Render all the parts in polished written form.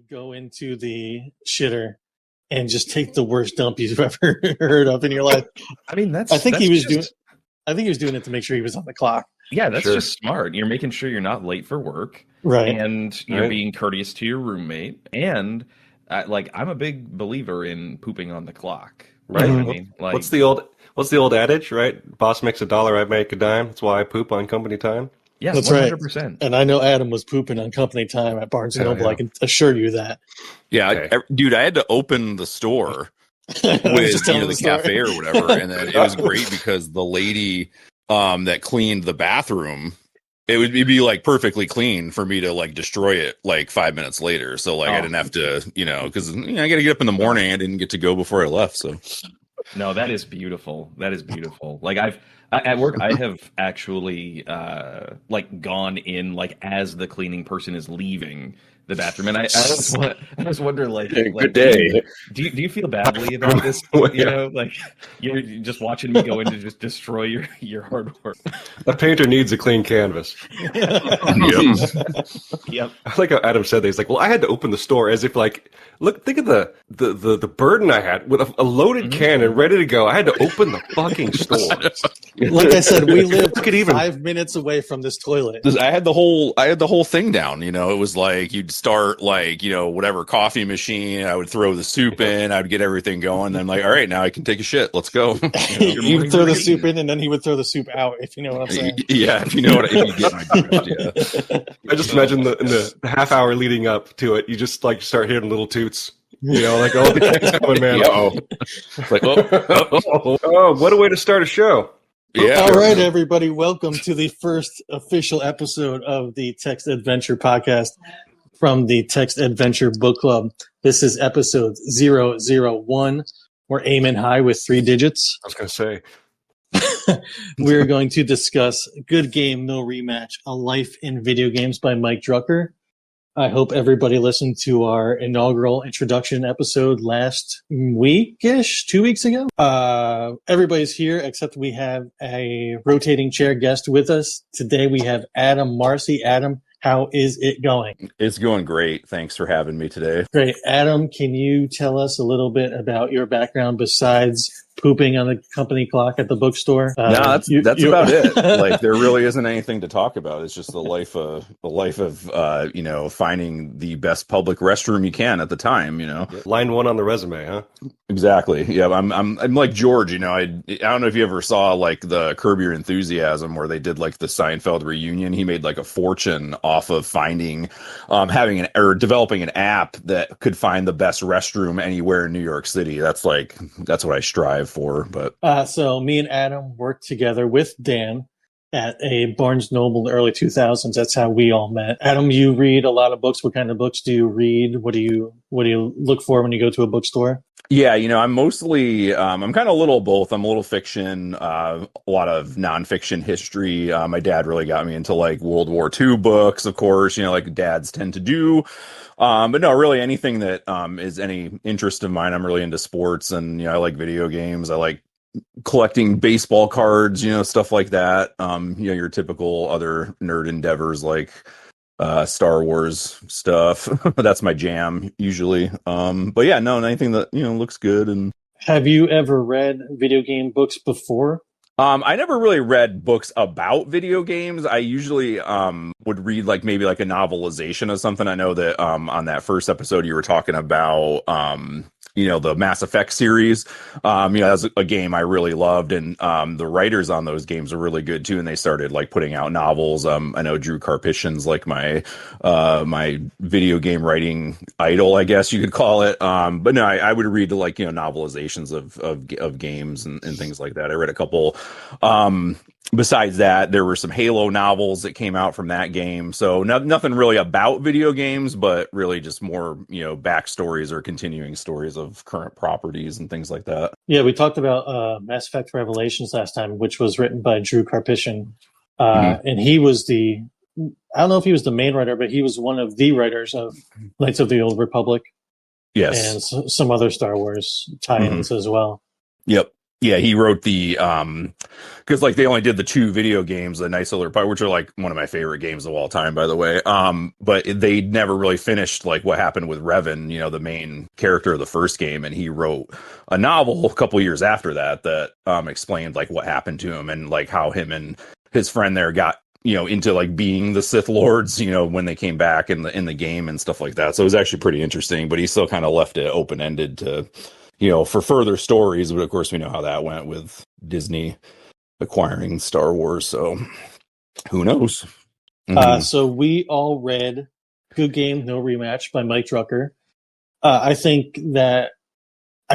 Go into the shitter and just take the worst dump you've ever heard of in your life. I mean, I think he was doing it to make sure he was on the clock. Yeah, that's just smart. You're making sure you're not late for work, right? And you're being courteous to your roommate. And I'm a big believer in pooping on the clock. Right? You know what I mean? What's the old adage? Right? Boss makes $1, I make a dime. That's why I poop on company time. Yeah, that's 100%. Right. And I know Adam was pooping on company time at Barnes & Noble. I can assure you that. Yeah, dude, I had to open the store with the cafe or whatever, and then it was great because the lady that cleaned the bathroom, it'd be like perfectly clean for me to like destroy it like 5 minutes later. So like I didn't have to, because I got to get up in the morning. I didn't get to go before I left. So no, that is beautiful. That is beautiful. Like at work, I have actually gone in like as the cleaning person is leaving the bathroom, and I just wonder good day. Do you feel badly about this? Like you're just watching me go in to just destroy your hard work. A painter needs a clean canvas. Yep. I like how Adam said that. He's like, well, I had to open the store as if like, look, think of the burden I had with a loaded cannon ready to go. I had to open the fucking store. Like I said, we lived 5 minutes away from this toilet. I had the whole thing down. It was like you'd start like whatever coffee machine. I would throw the soup in. I'd get everything going. Then like, all right, now I can take a shit. Let's go. You would throw the soup in, and then he would throw the soup out. If you know what I'm saying. Yeah, if you get my drift, yeah. I just imagine in the half hour leading up to it, you just like start hearing little toots. Like the kids coming, man. What a way to start a show. Yeah. All right, everybody. Welcome to the first official episode of the Text Adventure podcast from the Text Adventure Book Club. This is episode 001. We're aiming high with 3 digits. I was going to say. We're going to discuss Good Game, No Rematch, A Life in Video Games by Mike Drucker. I hope everybody listened to our inaugural introduction episode last week-ish, 2 weeks ago. Everybody's here, except we have a rotating chair guest with us. Today we have Adam Marcy. Adam, how is it going? It's going great. Thanks for having me today. Great. Adam, can you tell us a little bit about your background besides pooping on the company clock at the bookstore? No, that's about it. Like there really isn't anything to talk about. It's just the life of finding the best public restroom you can at the time. Line 1 on the resume, huh? Exactly. Yeah, I'm like George. I don't know if you ever saw like the Curb Your Enthusiasm where they did like the Seinfeld reunion. He made like a fortune off of finding, developing an app that could find the best restroom anywhere in New York City. That's what I strive for. But so me and Adam worked together with Dan at a Barnes Noble in the early 2000s. That's how we all met. Adam, you read a lot of books. What kind of books do you read? What do you look for when you go to a bookstore? Yeah, I'm mostly, I'm kind of a little both. I'm a little fiction, a lot of nonfiction history. My dad really got me into like World War II books, of course, like dads tend to do. But no, really anything that is any interest of mine. I'm really into sports and, I like video games. I like collecting baseball cards, stuff like that. Your typical other nerd endeavors like Star Wars stuff. That's my jam usually. But yeah, no, anything that, looks good. And have you ever read video game books before? I never really read books about video games. I usually would read like maybe like a novelization of something. I know that on that first episode you were talking about the Mass Effect series. That's a game I really loved, and the writers on those games are really good too. And they started like putting out novels. I know Drew Karpyshyn's like my video game writing idol, I guess you could call it. But no, I would read like novelizations of games and things like that. I read a couple. Besides that, there were some Halo novels that came out from that game. So nothing really about video games, but really just more, backstories or continuing stories of current properties and things like that. Yeah, we talked about Mass Effect Revelations last time, which was written by Drew Karpyshyn. And he was the I don't know if he was the main writer, but he was one of the writers of Knights of the Old Republic. Yes. And some other Star Wars tie-ins as well. Yep. Yeah, he wrote the because like they only did the 2 video games, the Knights of the Republic, which are like one of my favorite games of all time, by the way. But they never really finished like what happened with Revan, you know, the main character of the first game, and he wrote a novel a couple years after that explained like what happened to him and like how him and his friend there got, you know, into like being the Sith Lords, you know, when they came back in the game and stuff like that. So it was actually pretty interesting, but he still kind of left it open ended to, you know, for further stories. But of course, we know how that went with Disney acquiring Star Wars. So who knows? So we all read Good Game, No Rematch by Mike Drucker. I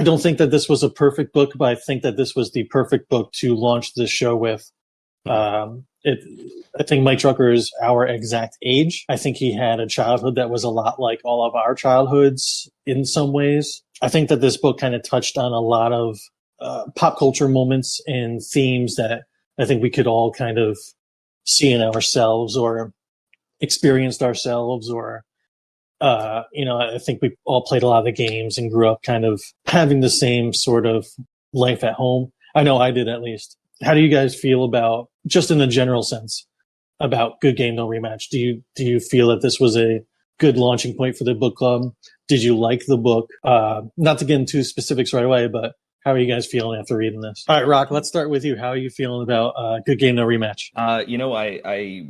don't think that this was a perfect book, but I think that this was the perfect book to launch this show with. I think Mike Drucker is our exact age. I think he had a childhood that was a lot like all of our childhoods in some ways. I think that this book kind of touched on a lot of pop culture moments and themes that I think we could all kind of see in ourselves or experienced ourselves, or I think we all played a lot of the games and grew up kind of having the same sort of life at home. I know I did, at least. How do you guys feel about, just in the general sense, about Good Game, No Rematch? Do you feel that this was a good launching point for the book club? Did you like the book? Not to get into specifics right away, but how are you guys feeling after reading this? All right, Rock, let's start with you. How are you feeling about Good Game, No Rematch? I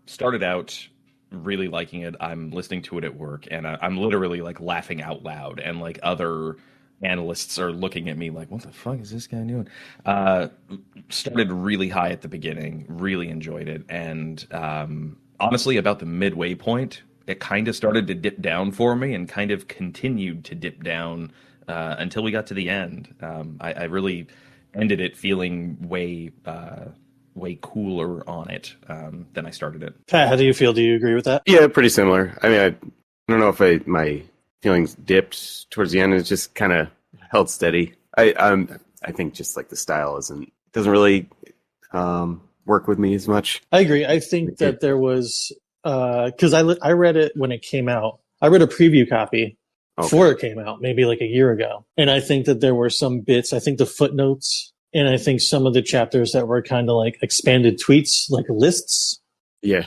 started out really liking it. I'm listening to it at work, and I'm literally like laughing out loud, and like other analysts are looking at me like, what the fuck is this guy doing? Started really high at the beginning, really enjoyed it, and honestly, about the midway point, it kind of started to dip down for me and kind of continued to dip down until we got to the end. I really ended it feeling way cooler on it than I started it. Pat, how do you feel? Do you agree with that? Yeah, pretty similar. I mean, I don't know if my feelings dipped towards the end. It's just kind of held steady. I think just like the style doesn't really work with me as much. I agree. I think that there was because I read it when it came out. I read a preview copy before it came out, maybe like a year ago, and I think that there were some bits. I think the footnotes, and I think some of the chapters that were kind of like expanded tweets, like lists. Yeah,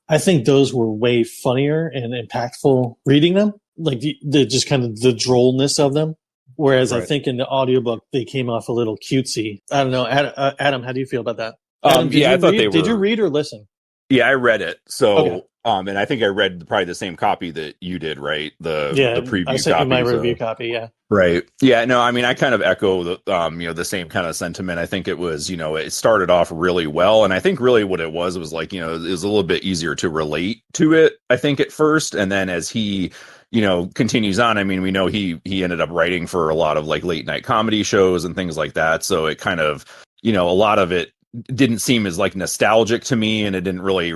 I think those were way funnier and impactful reading them. Like the just kind of the drollness of them. Whereas I think in the audiobook, they came off a little cutesy. I don't know. Adam, how do you feel about that? Adam, did you read or listen? Yeah, I read it. So, and I think I read probably the same copy that you did, right? The preview copy. I sent you my review copy, yeah. Right. Yeah, no, I mean, I kind of echo the same kind of sentiment. I think it was, it started off really well. And I think really what it was like, it was a little bit easier to relate to it, I think, at first. And then as he continues on. I mean, we know he ended up writing for a lot of like late night comedy shows and things like that. So it kind of, a lot of it didn't seem as like nostalgic to me, and it didn't really,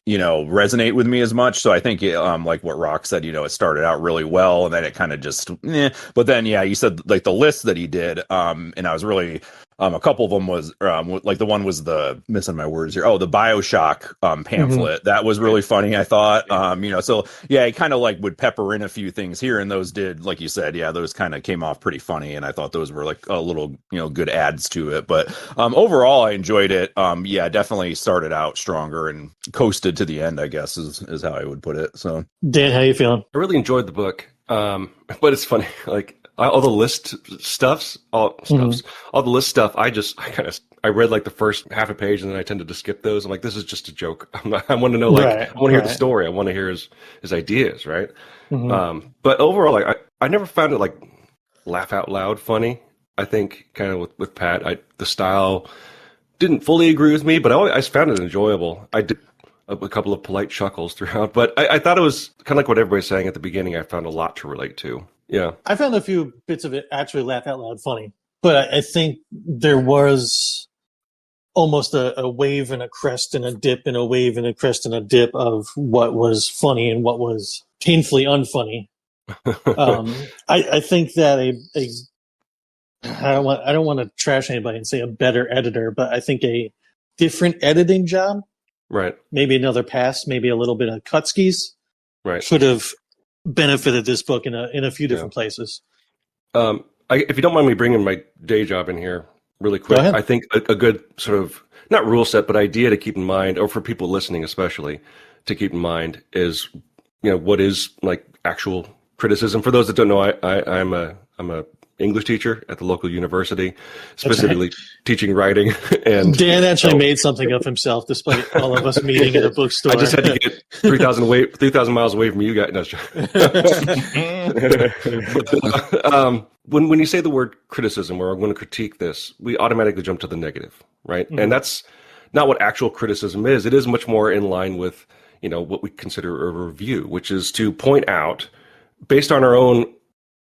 resonate with me as much. So I think like what Rock said, it started out really well, and then it kind of just, but then, yeah, you said like the list that he did. And I was really, a couple of them was like the one was the missing my words here. Oh, the BioShock pamphlet. Mm-hmm. That was really funny, I thought. So yeah, he kind of like would pepper in a few things here, and those did, like you said, yeah, those kind of came off pretty funny, and I thought those were like a little, good adds to it. But overall, I enjoyed it. Yeah, definitely started out stronger and coasted to the end, I guess is how I would put it. So Dan, how you feeling? I really enjoyed the book, but it's funny, like all the list stuffs, all the list stuff. I read like the first half a page, and then I tended to skip those. I'm like, this is just a joke. I want to know, like, I want to hear the story. I want to hear his ideas, right? Mm-hmm. But overall, like, I never found it like laugh out loud funny. I think kind of with Pat, the style didn't fully agree with me, but I found it enjoyable. I did a couple of polite chuckles throughout, but I thought it was kind of like what everybody's saying at the beginning. I found a lot to relate to. Yeah, I found a few bits of it actually laugh out loud funny, but I think there was almost a wave and a crest and a dip and a wave and a crest and a dip of what was funny and what was painfully unfunny. I think that I don't want to trash anybody and say a better editor, but I think a different editing job Right. maybe another pass, maybe a little bit of Kutskis Right. could have benefited this book in a few different places. If you don't mind me bringing my day job in here really quick, I think a good sort of, not rule set, but idea to keep in mind, or for people listening especially, to keep in mind is, what is like actual criticism. For those that don't know, I'm a English teacher at the local university, specifically teaching writing. And Dan actually made something of himself, despite all of us meeting in a bookstore. I just had to get 3,000 miles away from you guys. No, when you say the word criticism, or I'm going to critique this, we automatically jump to the negative, right? Mm-hmm. And that's not what actual criticism is. It is much more in line with, what we consider a review, which is to point out, based on our own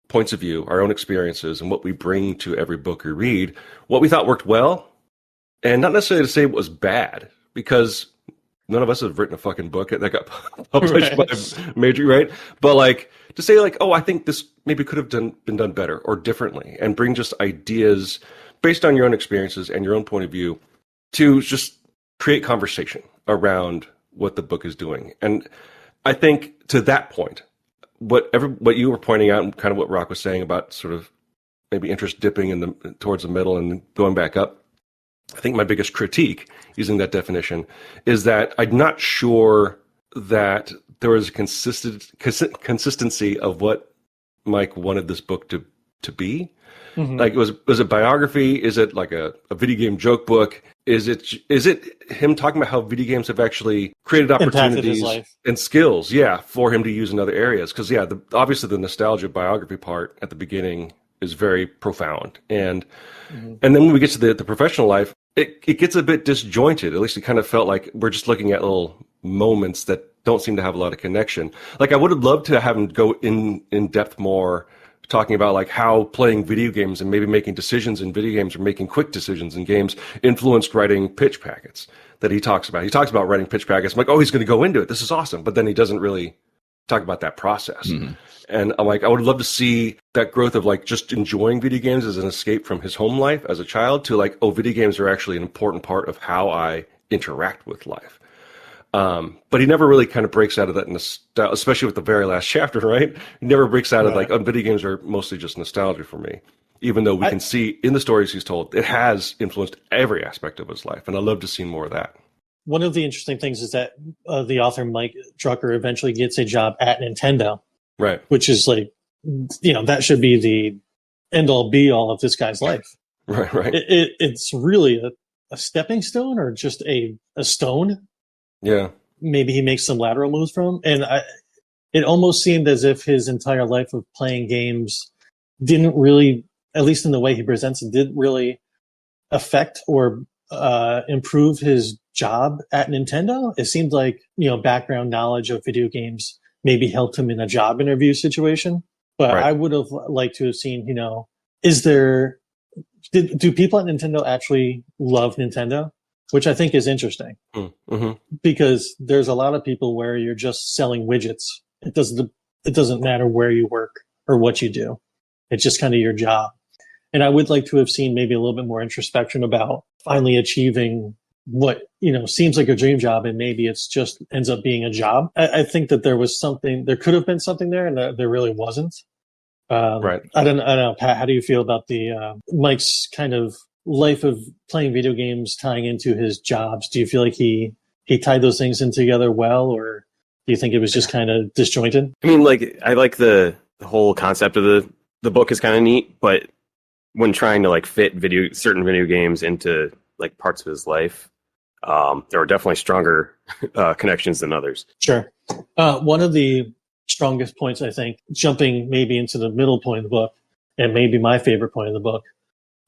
points of view, our own experiences, and what we bring to every book we read, what we thought worked well, and not necessarily to say it was bad, because none of us have written a fucking book that got published by a major, right? But like to say like, oh, I think this maybe could have been done better or differently, and bring just ideas based on your own experiences and your own point of view to just create conversation around what the book is doing. And I think to that point, what you were pointing out, and kind of what Rock was saying about sort of maybe interest dipping towards the middle and going back up, I think my biggest critique, using that definition, is that I'm not sure that there was a consistency of what Mike wanted this book to be. Mm-hmm. Like, was it biography? Is it like a video game joke book? Is it him talking about how video games have actually created opportunities and skills, for him to use in other areas? Because obviously the nostalgia biography part at the beginning is very profound, and then when we get to the professional life, it gets a bit disjointed. At least it kind of felt like we're just looking at little moments that don't seem to have a lot of connection. Like, I would have loved to have him go in depth more, talking about like how playing video games and maybe making decisions in video games or making quick decisions in games influenced writing pitch packets that he talks about. He talks about writing pitch packets. I'm like, oh, he's going to go into it. This is awesome. But then he doesn't really talk about that process. Mm-hmm. And I'm like, I would love to see that growth of like just enjoying video games as an escape from his home life as a child to like, oh, video games are actually an important part of how I interact with life. But he never really kind of breaks out of that, especially with the very last chapter, right? He never breaks out of like, oh, video games are mostly just nostalgia for me, even though we can see in the stories he's told, it has influenced every aspect of his life. And I'd love to see more of that. One of the interesting things is that the author, Mike Drucker, eventually gets a job at Nintendo. Right. Which is like, that should be the end all be all of this guy's life. Right. It's really a stepping stone, or just a stone. Yeah. Maybe he makes some lateral moves from. And it almost seemed as if his entire life of playing games didn't really, at least in the way he presents it, didn't really affect or improve his job at Nintendo. It seemed like, background knowledge of video games maybe helped him in a job interview situation. But I would have liked to have seen, do people at Nintendo actually love Nintendo? Which I think is interesting, because there's a lot of people where you're just selling widgets. It doesn't matter where you work or what you do. It's just kind of your job. And I would like to have seen maybe a little bit more introspection about finally achieving what, seems like a dream job, and maybe it's just ends up being a job. I think that there could have been something there, and there really wasn't. I don't know, Pat, how do you feel about the Mike's kind of life of playing video games tying into his jobs? Do you feel like he tied those things in together well, or do you think it was just kind of disjointed? I mean, like, I like the whole concept of the book is kind of neat, but when trying to like fit certain video games into like parts of his life, there are definitely stronger connections than others. Sure. One of the strongest points, I think, jumping maybe into the middle point of the book, and maybe my favorite point of the book,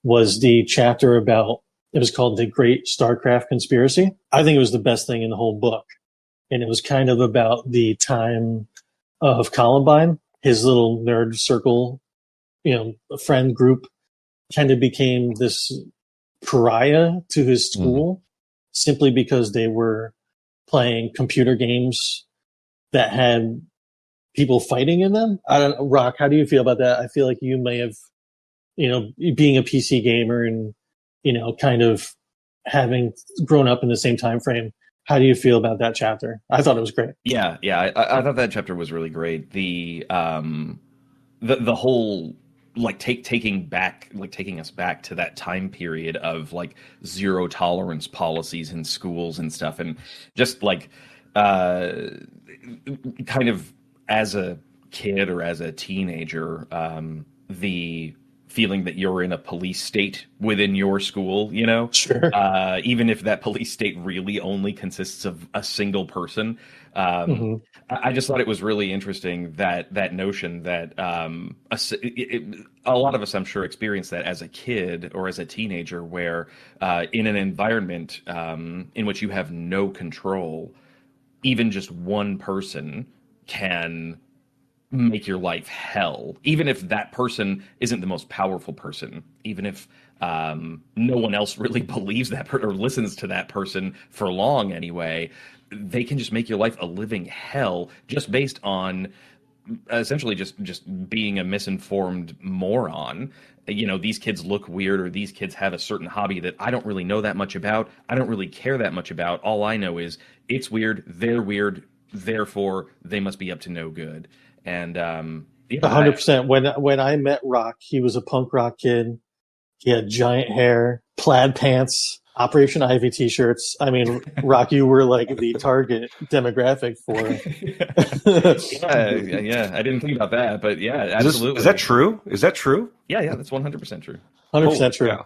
was the chapter about, it was called The Great StarCraft Conspiracy. I think it was the best thing in the whole book. And it was kind of about the time of Columbine. His little nerd circle, friend group kind of became this pariah to his school simply because they were playing computer games that had people fighting in them. I don't know, Rock, how do you feel about that? I feel like you may have, being a PC gamer and, kind of having grown up in the same time frame, How do you feel about that chapter? I thought it was great. Yeah, I thought that chapter was really great. The whole like taking us back to that time period of like zero tolerance policies in schools and stuff, and just like kind of as a kid or as a teenager, the feeling that you're in a police state within your school, you know, Sure. even if that police state really only consists of a single person. I just thought it was really interesting that notion that a lot of us, I'm sure, experienced that as a kid or as a teenager, where in an environment in which you have no control, even just one person can make your life hell, even if that person isn't the most powerful person, even if no one else really believes that or listens to that person for long anyway. They can just make your life a living hell just based on essentially just being a misinformed moron. You know, these kids look weird, or these kids have a certain hobby that I don't really know that much about. I don't really care that much about. All I know is it's weird, they're weird, therefore they must be up to no good. And 100%. When I met Rock, he was a punk rock kid. He had giant hair, plaid pants, Operation Ivy t-shirts. I mean, Rock, you were like the target demographic for. yeah. I didn't think about that, but yeah, absolutely. Is that true? Is that true? Yeah, that's 100% true. 100% true. Yeah.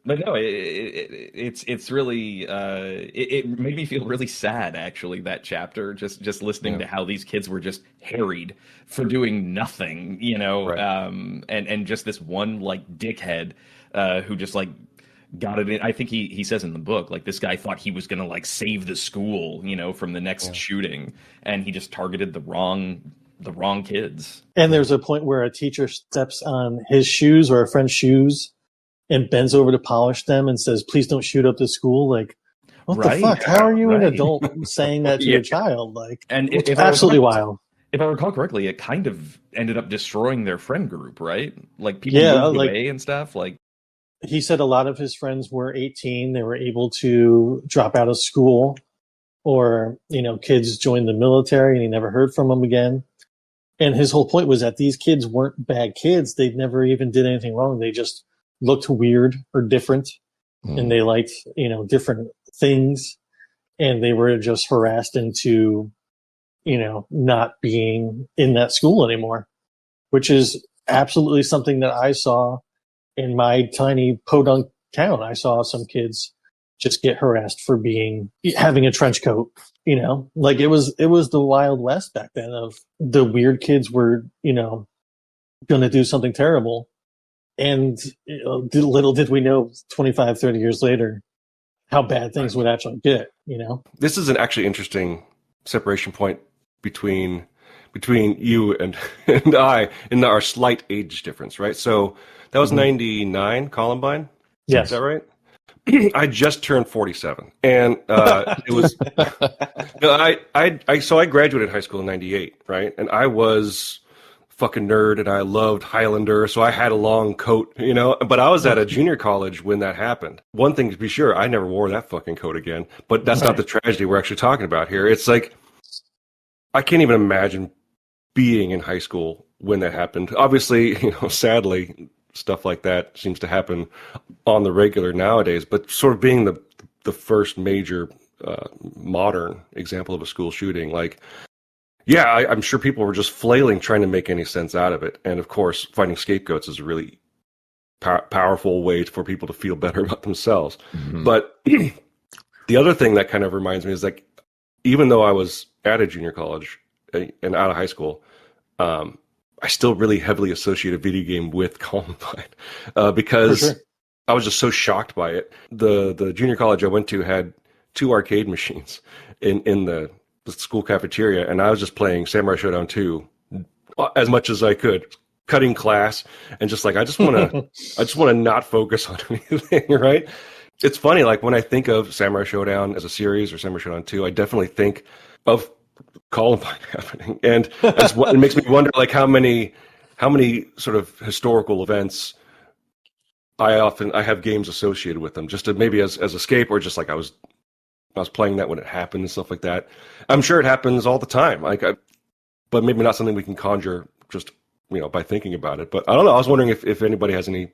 But no, it's really it made me feel really sad, actually, that chapter, just listening to how these kids were just harried for doing nothing, you know, right. And just this one like dickhead who just like got it in. I think he says in the book, like, this guy thought he was gonna like save the school, you know, from the next shooting, and he just targeted the wrong kids. And there's a point where a teacher steps on his shoes or a friend's shoes and bends over to polish them and says, "Please don't shoot up the school." Like, what the fuck? How are you an adult saying that to your child? Like, and it's absolutely wild. If I recall correctly, it kind of ended up destroying their friend group, right? Like, people moved away and stuff. Like, he said a lot of his friends were 18. They were able to drop out of school, or, you know, kids joined the military, and he never heard from them again. And his whole point was that these kids weren't bad kids. They never even did anything wrong. They just looked weird or different, and they liked, you know, different things, and they were just harassed into, you know, not being in that school anymore, which is absolutely something that I saw in my tiny podunk town. I saw some kids just get harassed for having a trench coat, you know, like it was the Wild West back then. Of the weird kids were, you know, going to do something terrible. And, you know, little did we know 25, 30 years later how bad things would actually get, you know? This is an actually interesting separation point between you and I in our slight age difference, right? So that was 99, Columbine? Yes. Is that right? I just turned 47. And it was, so I graduated high school in 98, right? And I was fucking nerd, and I loved Highlander, so I had a long coat, you know, but I was at a junior college when that happened. One thing to be sure, I never wore that fucking coat again, but that's not the tragedy we're actually talking about here. It's like, I can't even imagine being in high school when that happened. Obviously, you know, sadly, stuff like that seems to happen on the regular nowadays, but sort of being the first major modern example of a school shooting, like, yeah, I'm sure people were just flailing, trying to make any sense out of it. And of course, finding scapegoats is a really powerful way for people to feel better about themselves. Mm-hmm. But the other thing that kind of reminds me is, like, even though I was at a junior college and out of high school, I still really heavily associate a video game with Columbine because I was just so shocked by it. The junior college I went to had 2 arcade machines in the school cafeteria, and I was just playing Samurai Showdown 2 as much as I could, cutting class, and just like, I just want to not focus on anything, right? It's funny, like, when I think of Samurai Showdown as a series or Samurai Showdown 2, I definitely think of Columbine happening, and it makes me wonder, like, how many sort of historical events I have games associated with them, just to maybe as escape, or just like I was I was playing that when it happened and stuff like that. I'm sure it happens all the time. But maybe not something we can conjure just by thinking about it. But I don't know. I was wondering if anybody has any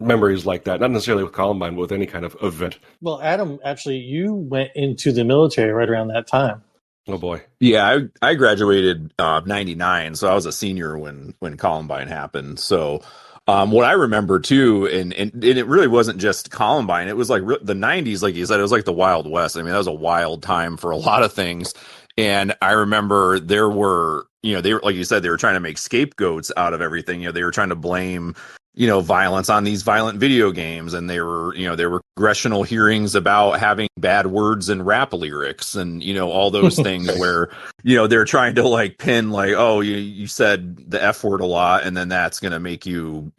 memories like that, not necessarily with Columbine, but with any kind of event. Well, Adam, actually, you went into the military right around that time. Oh boy. Yeah, I graduated 99, so I was a senior when Columbine happened. So what I remember too, and it really wasn't just Columbine, it was like the 90s, like you said, it was like the Wild West. I mean, that was a wild time for a lot of things. And I remember there were, they were, like you said, they were trying to make scapegoats out of everything. They were trying to blame violence on these violent video games, and there were congressional hearings about having bad words and rap lyrics, and all those things where they're trying to like pin like, oh, you said the F word a lot, and then that's gonna make you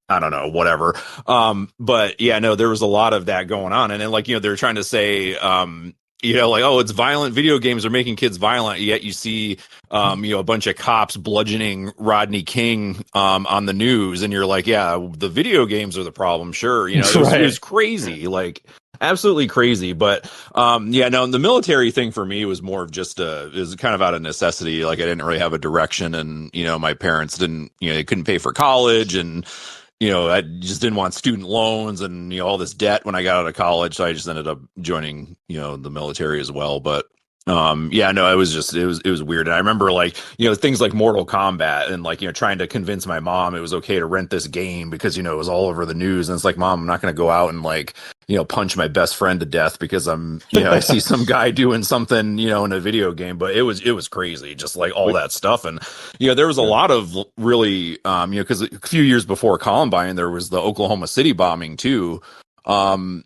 I don't know, whatever. But yeah, no, there was a lot of that going on, and then like they're trying to say like, oh, it's violent. Video games are making kids violent. Yet you see, a bunch of cops bludgeoning Rodney King on the news, and you're like, yeah, the video games are the problem. Sure, it was crazy, like absolutely crazy. But the military thing for me was more of just it was kind of out of necessity. Like I didn't really have a direction, and my parents didn't, they couldn't pay for college, and I just didn't want student loans and, all this debt when I got out of college. So I just ended up joining, the military as well. But, it was weird. And I remember like, things like Mortal Kombat and like, trying to convince my mom it was okay to rent this game because, it was all over the news. And it's like, Mom, I'm not going to go out and like, punch my best friend to death because I'm, I see some guy doing something, in a video game. But it was crazy, just like all that stuff. And, there was a lot of really, because a few years before Columbine, there was the Oklahoma City bombing too. And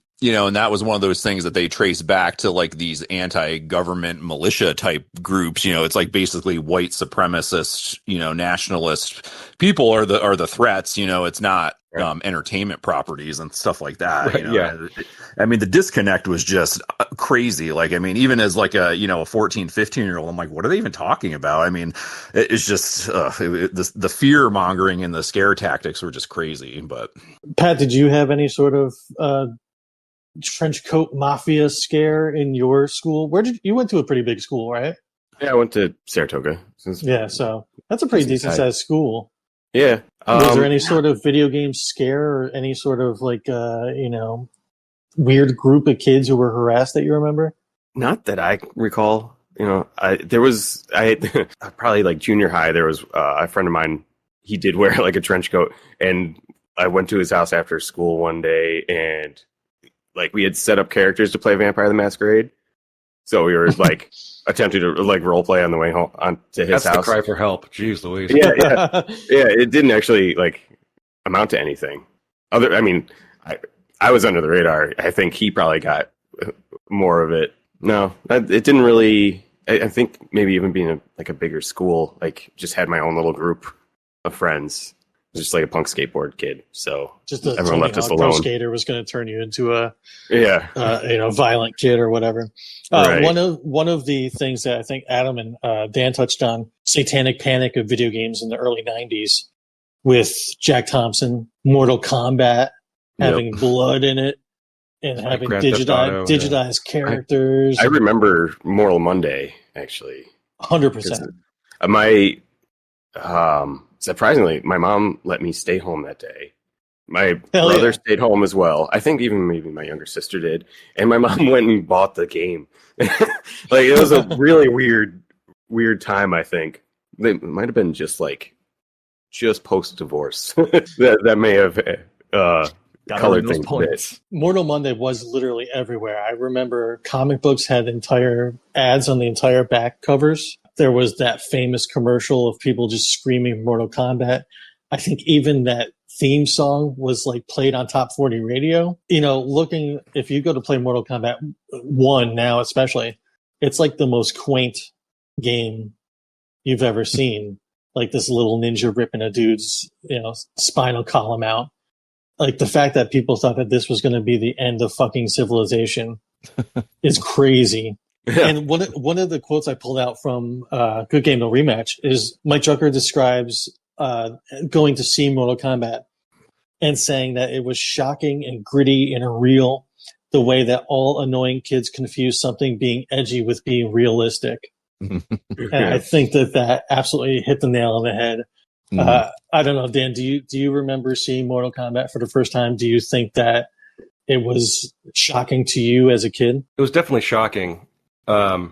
that was one of those things that they trace back to like these anti-government militia type groups. It's like basically white supremacist, nationalist people are the threats. It's not entertainment properties and stuff like that. Right, yeah. I mean, the disconnect was just crazy. Like, I mean, even as like a 14, 15-year-old, I'm like, what are they even talking about? I mean, it's just the fear mongering and the scare tactics were just crazy. But Pat, did you have any sort of trench coat mafia scare in your school? You went to a pretty big school, right? Yeah, I went to Saratoga. Yeah, so that's a pretty decent sized school. Yeah. Was there any sort of video game scare or any sort of like weird group of kids who were harassed that you remember? Not that I recall. I probably like junior high. There was a friend of mine. He did wear like a trench coat, and I went to his house after school one day, and like we had set up characters to play Vampire the Masquerade, so we were like attempting to like role play on the way home to his house. That's the cry for help. Jeez Louise. Yeah. It didn't actually like amount to anything. I was under the radar. I think he probably got more of it. No, it didn't really. I think maybe even being a bigger school, like just had my own little group of friends. Just like a punk skateboard kid, so just everyone left us alone. Pro skater was going to turn you into a violent kid or whatever. Right. One of the things that I think Adam and Dan touched on, satanic panic of video games in the early '90s, with Jack Thompson, Mortal Kombat having blood in it and having digitized characters. I remember Mortal Monday actually, 100%. Surprisingly, my mom let me stay home that day. My brother stayed home as well. I think even maybe my younger sister did. And my mom went and bought the game. Like it was a really weird time, I think. It might have been just post-divorce. that may have colored things a bit. Mortal Monday was literally everywhere. I remember comic books had entire ads on the entire back covers. There was that famous commercial of people just screaming Mortal Kombat. I think even that theme song was like played on Top 40 radio. If you go to play Mortal Kombat 1 now, especially, it's like the most quaint game you've ever seen. Like this little ninja ripping a dude's, spinal column out. Like the fact that people thought that this was going to be the end of fucking civilization is crazy. Yeah. And one of the quotes I pulled out from Good Game No Rematch is Mike Drucker describes going to see Mortal Kombat and saying that it was shocking and gritty and real, the way that all annoying kids confuse something being edgy with being realistic. And I think that absolutely hit the nail on the head. I don't know, Dan, do you remember seeing Mortal Kombat for the first time? Do you think that it was shocking to you as a kid? It was definitely shocking. I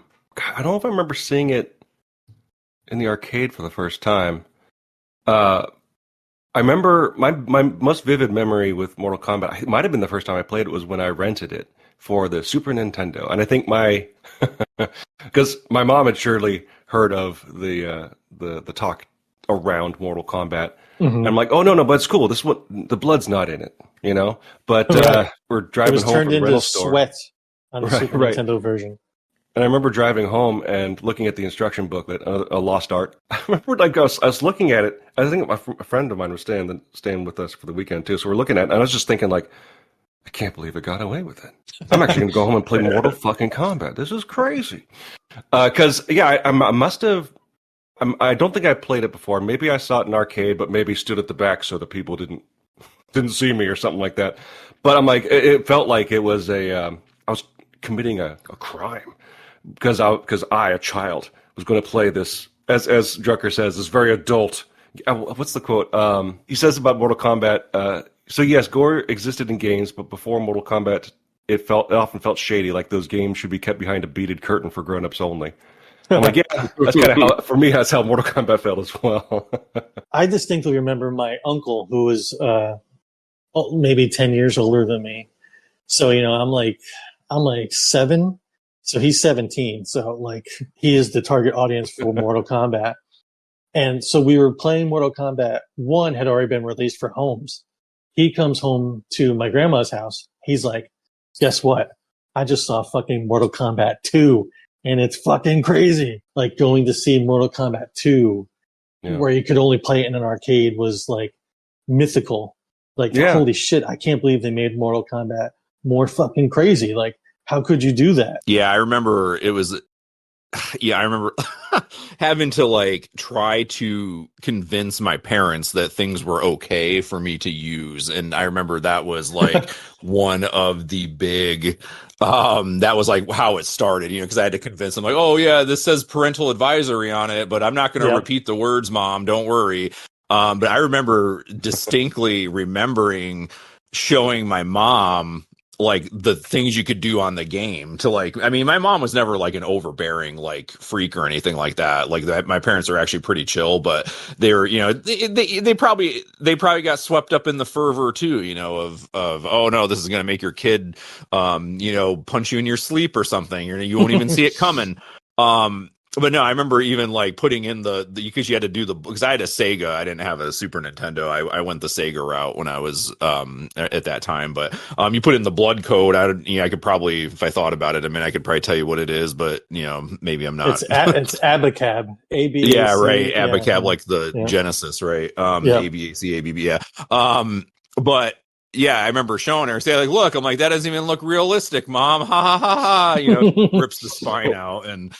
don't know if I remember seeing it in the arcade for the first time. I remember my most vivid memory with Mortal Kombat, it might have been the first time I played it, was when I rented it for the Super Nintendo. And I think because my mom had surely heard of the talk around Mortal Kombat. And I'm like, oh no, but it's cool. This one, the blood's not in it, you know. But we're driving home from the rental store. Sweat on the Super Nintendo version. And I remember driving home and looking at the instruction booklet, a lost art. I remember I was looking at it. I think a friend of mine was staying with us for the weekend too. So we're looking at it, and I was just thinking, like, I can't believe it got away with it. I'm actually going to go home and play Mortal fucking Kombat. This is crazy. Because I must have. I don't think I played it before. Maybe I saw it in arcade, but maybe stood at the back so that people didn't see me or something like that. But I'm like, it felt like it was I was committing a crime because I, a child, was going to play this, as Drucker says, this very adult. What's the quote? He says about Mortal Kombat. So yes, gore existed in games, but before Mortal Kombat, it often felt shady, like those games should be kept behind a beaded curtain for grown-ups only. I'm like, yeah, that's kind of how, for me, that's how Mortal Kombat felt as well. I distinctly remember my uncle, who was maybe 10 years older than me. So, you know, I'm like 7. So he's 17. So, like, he is the target audience for Mortal Kombat. And so we were playing Mortal Kombat 1 had already been released for homes. He comes home to my grandma's house. He's like, guess what? I just saw fucking Mortal Kombat 2. And it's fucking crazy. Like, going to see Mortal Kombat 2, where you could only play it in an arcade, was like mythical. Like, holy shit, I can't believe they made Mortal Kombat more fucking crazy. Like, how could you do that? Yeah, I remember it was. Yeah, I remember having to like try to convince my parents that things were okay for me to use. And I remember that was like one of the big, that was like how it started, you know, because I had to convince them like, oh yeah, this says parental advisory on it, but I'm not going to repeat the words, Mom, don't worry. But I remember distinctly remembering showing my mom like the things you could do on the game to like, I mean, my mom was never like an overbearing like freak or anything like that. Like that, my parents are actually pretty chill, but they're, you know, they probably got swept up in the fervor too, you know, of, oh no, this is going to make your kid, you know, punch you in your sleep or something. You won't even see it coming. But no, I remember even like putting in because you had to do because I had a Sega. I didn't have a Super Nintendo. I went the Sega route when I was at that time. But you put in the blood code. I could probably, if I thought about it, I mean, I could probably tell you what it is, but you know, maybe I'm not. It's Abacab. A-B-A-C. Yeah, right. Abacab, like the Genesis, right? A-B-A-C, A-B-B, yeah. But yeah, I remember showing her, say like, look, I'm like, that doesn't even look realistic, Mom. Ha ha ha ha. You know, rips the spine out, and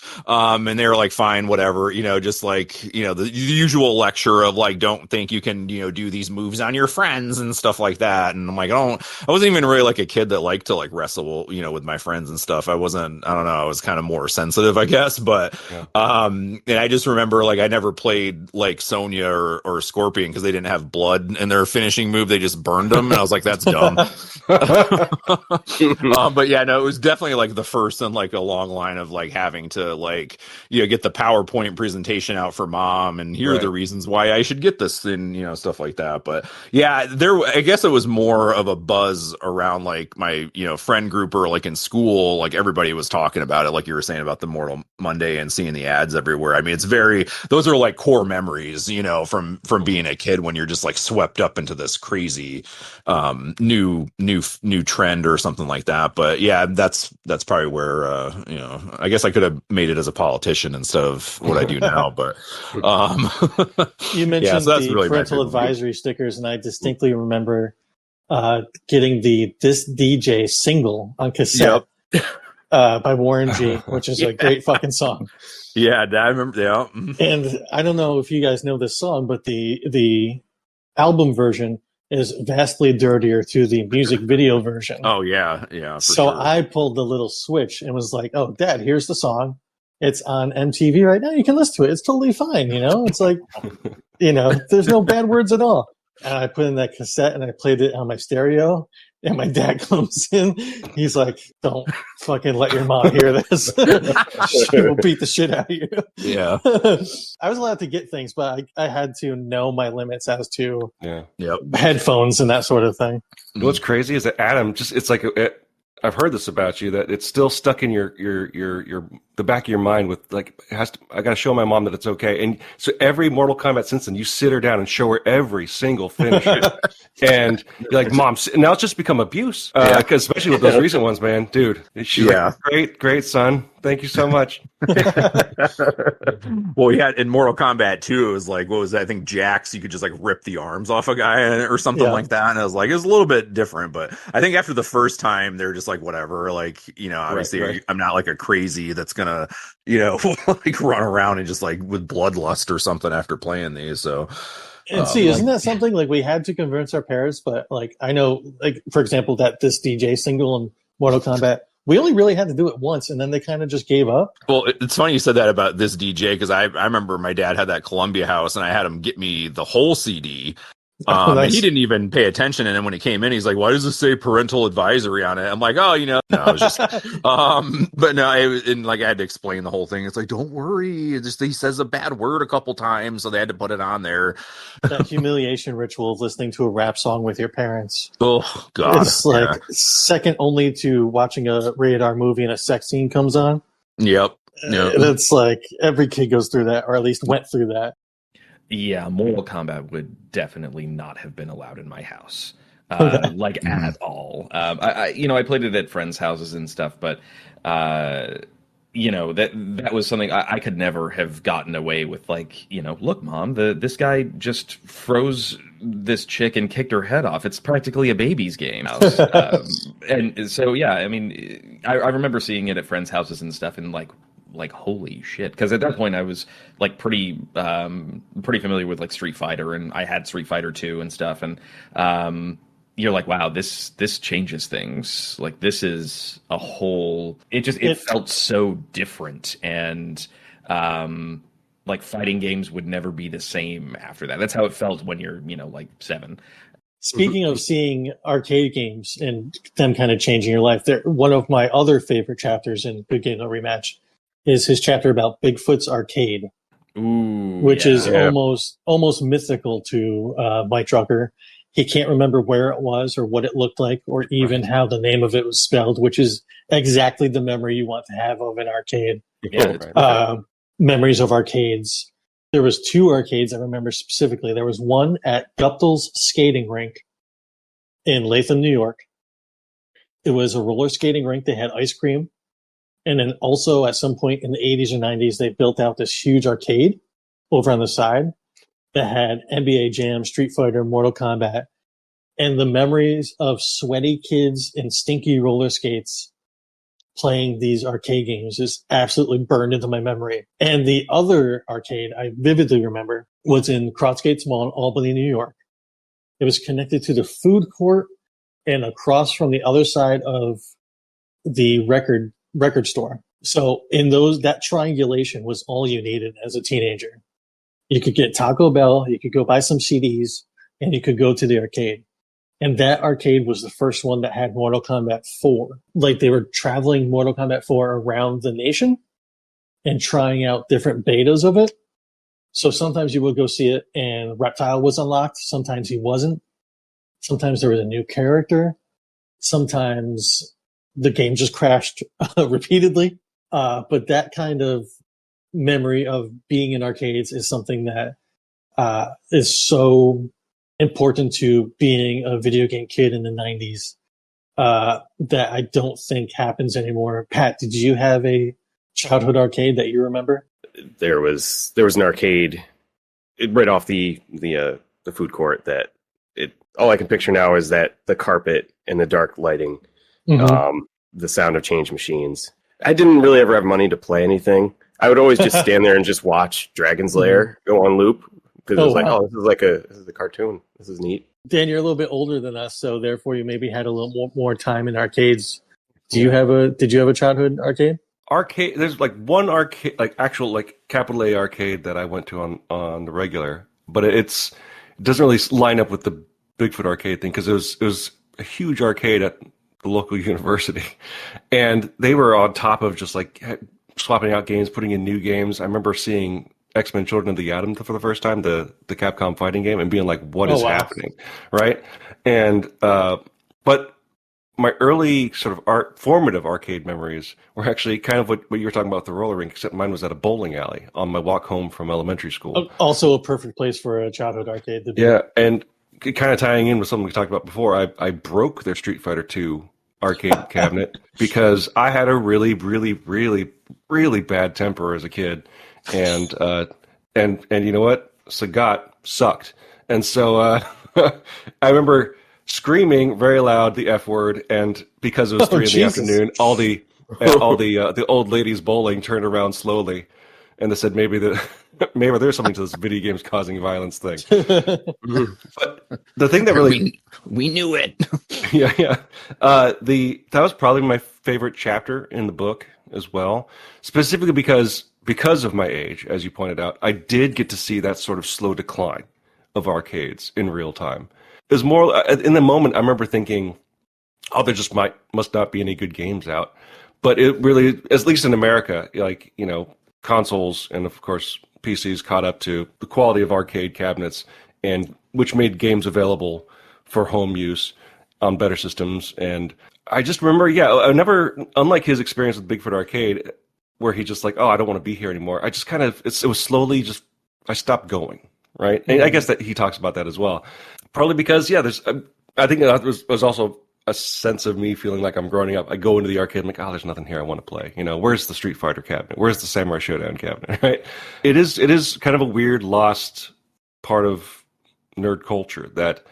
they were like, fine, whatever. You know, just like, you know, the usual lecture of like, don't think you can, you know, do these moves on your friends and stuff like that. And I'm like, I wasn't even really like a kid that liked to like wrestle, you know, with my friends and stuff. I don't know, I was kind of more sensitive, I guess. But and I just remember like I never played like Sonya or Scorpion because they didn't have blood in their finishing move. They just burned them, and I was like, that's dumb. But yeah, no, it was definitely like the first in like a long line of like having to like, you know, get the PowerPoint presentation out for Mom, and here are the reasons why I should get this, and you know, stuff like that. But yeah, I guess it was more of a buzz around like my, you know, friend group, or like in school, like everybody was talking about it, like you were saying about the Mortal Monday and seeing the ads everywhere. I mean, those are like core memories, you know, from being a kid when you're just like swept up into this crazy new trend or something like that. But yeah, that's probably where you know, I guess I could have made it as a politician instead of what I do now. But you mentioned the really parental advisory stickers, and I distinctly remember getting this DJ single on cassette by Warren G, which is a great fucking song. Yeah, I remember. Yeah, and I don't know if you guys know this song, but the album version is vastly dirtier to the music video version. Oh yeah, for so sure. I pulled the little switch and was like, "Oh, Dad, here's the song. It's on MTV right now. You can listen to it. It's totally fine. It's like, there's no bad words at all." And I put in that cassette and I played it on my stereo. And my dad comes in. He's like, "Don't fucking let your mom hear this. She will beat the shit out of you." Yeah. I was allowed to get things, but I had to know my limits as to Yep. headphones and that sort of thing. What's crazy is that Adam it's like I've heard this about you, that it's still stuck in your the back of your mind with like I got to show my mom that it's okay. And so every Mortal Kombat since then, you sit her down and show her every single finisher, and you're like, "Mom," now it's just become abuse. Because especially with those recent ones, man, dude. She's like, great son. Thank you so much. Well, yeah, in Mortal Kombat 2, it was like, what was that? I think Jax, you could just like rip the arms off a guy or something like that. And I was like, it was a little bit different, but I think after the first time, they're just like, whatever. Like, obviously, Right. I'm not like a crazy that's gonna, like run around and just like with bloodlust or something after playing these. So, and isn't that something like we had to convince our parents? But like, I know, like for example, that this DJ single in Mortal Kombat, we only really had to do it once, and then they kind of just gave up. Well, it's funny you said that about this DJ, because I remember my dad had that Columbia house, and I had him get me the whole CD. Nice. And he didn't even pay attention. And then when he came in, he's like, "Why does this say parental advisory on it?" I'm like, "Oh, no, I was just, but no, and like I had to explain the whole thing. It's like, don't worry. It's just, he says a bad word a couple times. So they had to put it on there. That humiliation ritual of listening to a rap song with your parents. Oh God. It's like second only to watching a rated R movie and a sex scene comes on. Yep. It's like every kid goes through that, or at least went through that. Yeah, Mortal Kombat would definitely not have been allowed in my house, like at all. I played it at friends' houses and stuff, but that was something I could never have gotten away with. Like, look, Mom, this guy just froze this chick and kicked her head off. It's practically a baby's game. And so, yeah, I mean, I remember seeing it at friends' houses and stuff, and like holy shit, because at that point I was like pretty familiar with like Street Fighter, and I had Street Fighter 2 and stuff, and you're like, wow, this changes things. Like, this is a whole, it felt so different, and like fighting games would never be the same after that. That's how it felt when you're like 7. Speaking of seeing arcade games and them kind of changing your life, one of my other favorite chapters in Good Game No Rematch is his chapter about Bigfoot's Arcade, which is almost mythical to Mike Drucker. He can't remember where it was or what it looked like or even how the name of it was spelled, which is exactly the memory you want to have of an arcade. Memories of arcades. There was 2 arcades I remember specifically. There was one at Guptill's Skating Rink in Latham, New York. It was a roller skating rink. They had ice cream. And then also at some point in the 80s or 90s, they built out this huge arcade over on the side that had NBA Jam, Street Fighter, Mortal Kombat. And the memories of sweaty kids in stinky roller skates playing these arcade games is absolutely burned into my memory. And the other arcade I vividly remember was in Crossgates Mall in Albany, New York. It was connected to the food court and across from the other side of the record store. So in that triangulation was all you needed as a teenager. You could get Taco Bell, you could go buy some CDs, and you could go to the arcade. And that arcade was the first one that had Mortal Kombat 4. Like, they were traveling Mortal Kombat 4 around the nation and trying out different betas of it. So sometimes you would go see it and Reptile was unlocked. Sometimes he wasn't. Sometimes there was a new character. Sometimes the game just crashed repeatedly. But that kind of memory of being in arcades is something that is so important to being a video game kid in the 90s that I don't think happens anymore. Pat, did you have a childhood arcade that you remember? There was an arcade right off the food court that all I can picture now is that the carpet and the dark lighting, the sound of change machines. I didn't really ever have money to play anything. I would always just stand there and just watch Dragon's Lair go on loop because it was this is a cartoon. This is neat. Dan, you're a little bit older than us, so therefore you maybe had a little more time in arcades. Did you have a childhood arcade? Arcade. There's like one arcade, like actual like capital A arcade that I went to on the regular, but it doesn't really line up with the Bigfoot arcade thing because it was a huge arcade at the local university, and they were on top of just like swapping out games, putting in new games. I remember seeing X-Men Children of the Atom for the first time, the Capcom fighting game, and being like, what is happening? Right? And but my early sort of formative arcade memories were actually kind of what you were talking about with the roller rink, except mine was at a bowling alley on my walk home from elementary school. Also a perfect place for a childhood arcade to be. Yeah, and kind of tying in with something we talked about before, I broke their Street Fighter II arcade cabinet because I had a really, really, really, really bad temper as a kid. And you know what? Sagat sucked. And so I remember screaming very loud the F word, and because it was 3 in the afternoon, all the old ladies bowling turned around slowly, and they said maybe there's something to this video games causing violence thing. But the thing that really we knew it. yeah. That was probably my favorite chapter in the book as well, specifically because of my age, as you pointed out. I did get to see that sort of slow decline of arcades in real time. It was more in the moment. I remember thinking, "Oh, there just must not be any good games out." But it really, at least in America, like consoles and of course PCs caught up to the quality of arcade cabinets, and which made games available for home use on better systems. And I just remember, I never, unlike his experience with Bigfoot Arcade, where he just like, oh, I don't want to be here anymore. I just kind of, it was slowly just, I stopped going, right? And I guess that he talks about that as well. Probably because, I think that was also a sense of me feeling like I'm growing up. I go into the arcade, I'm like, oh, there's nothing here I want to play. Where's the Street Fighter cabinet? Where's the Samurai Showdown cabinet, right? It is kind of a weird, lost part of nerd culture that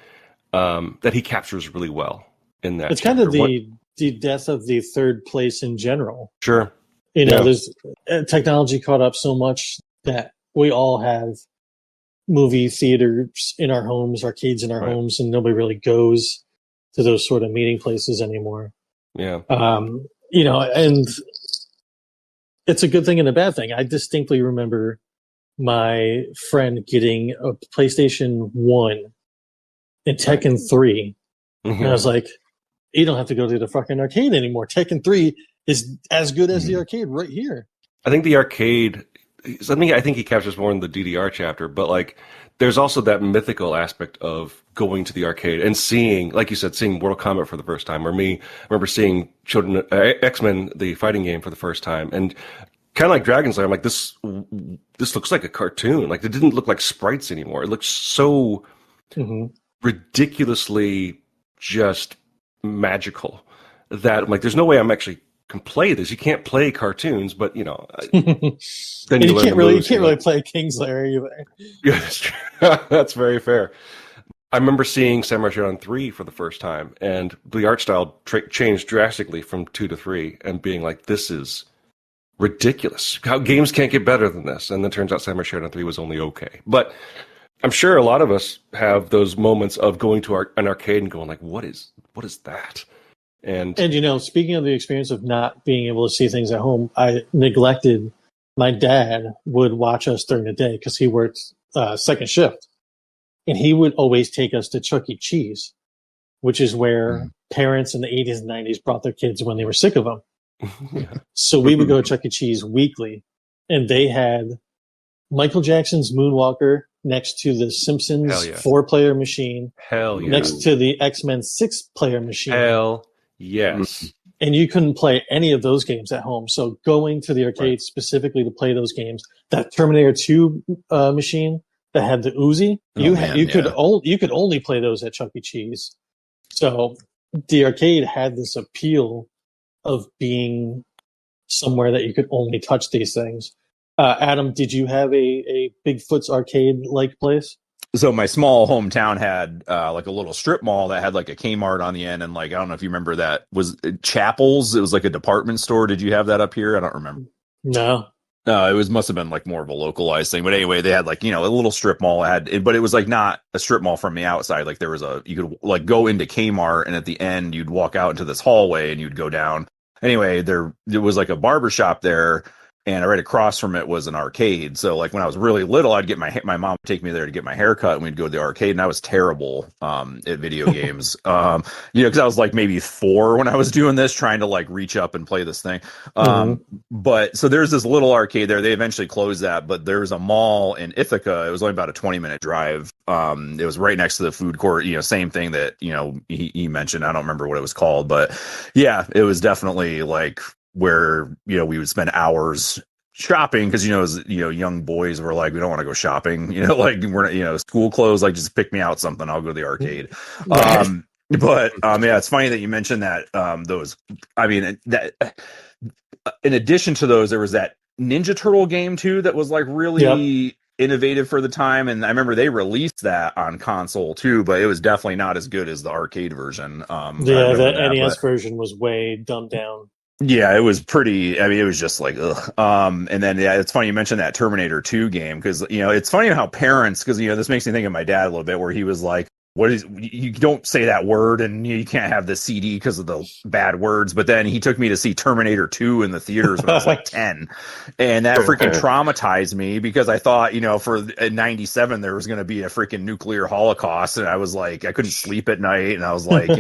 he captures really well in that. It's kind of the death of the third place in general. Sure. There's technology caught up so much that we all have movie theaters in our homes, arcades in our homes, and nobody really goes to those sort of meeting places anymore. Yeah. And it's a good thing and a bad thing. I distinctly remember my friend getting a PlayStation 1 and Tekken 3. Mm-hmm. And I was like, you don't have to go to the fucking arcade anymore. Tekken 3 is as good as the arcade right here. I think the arcade, I think he captures more in the DDR chapter, but like there's also that mythical aspect of going to the arcade and seeing, like you said, seeing Mortal Kombat for the first time, or I remember seeing X-Men, the fighting game, for the first time. And kind of like Dragon's Lair, I'm like, this looks like a cartoon. Like, it didn't look like sprites anymore. It looks so ridiculously just magical that I'm like, there's no way I'm actually can play this. You can't play cartoons, but then you can't really play King's Lair either. Yeah, that's true. That's very fair. I remember seeing Samurai Shodown 3 for the first time, and the art style changed drastically from 2 to 3, and being like, this is ridiculous. How games can't get better than this. And then it turns out Samurai Shodown 3 was only okay. But I'm sure a lot of us have those moments of going to an arcade and going like, what is that? And speaking of the experience of not being able to see things at home, I neglected. My dad would watch us during the day because he worked second shift, and he would always take us to Chuck E. Cheese, which is where parents in the 80s and 90s brought their kids when they were sick of them. So we would go to Chuck E. Cheese weekly, and they had Michael Jackson's Moonwalker next to the Simpsons 4-player machine. Hell yeah. Next to the X-Men 6-player machine. Hell yes. And you couldn't play any of those games at home. So going to the arcade specifically to play those games, that Terminator 2 machine that had the Uzi, you could only play those at Chuck E. Cheese. So the arcade had this appeal of being somewhere that you could only touch these things. Adam, did you have a Bigfoot's arcade-like place? So my small hometown had like a little strip mall that had like a Kmart on the end, and like I don't know if you remember that was Chapels. It was like a department store. Did you have that up here? I don't remember. No. It must have been like more of a localized thing, but anyway, they had like a little strip mall. But it was like not a strip mall from the outside. Like there was you could like go into Kmart, and at the end you'd walk out into this hallway, and you'd go down. Anyway, there was like a barber shop there, and right across from it was an arcade. So like when I was really little, I'd get my mom would take me there to get my hair cut, and we'd go to the arcade. And I was terrible at video games, because I was like maybe 4 when I was doing this, trying to like reach up and play this thing. But so there's this little arcade there. They eventually closed that, but there's a mall in Ithaca. It was only about a 20-minute drive. It was right next to the food court. Same thing that he mentioned. I don't remember what it was called, but yeah, it was definitely like where we would spend hours shopping because young boys were like, we don't want to go shopping, like we're school clothes, like just pick me out something, I'll go to the arcade. But yeah, it's funny that you mentioned that. That in addition to those, there was that Ninja Turtle game too that was like really innovative for the time, and I remember they released that on console too, but it was definitely not as good as the arcade version. The NES version was way dumbed down. Yeah, it was pretty. I mean, it was just like, ugh. And then, yeah, it's funny you mentioned that Terminator 2 game because, it's funny how parents, because, this makes me think of my dad a little bit, where he was like, you don't say that word, and you can't have the CD because of the bad words. But then he took me to see Terminator 2 in the theaters when I was like 10. And that freaking traumatized me because I thought, for 97, there was going to be a freaking nuclear holocaust. And I was like, I couldn't sleep at night. And I was like,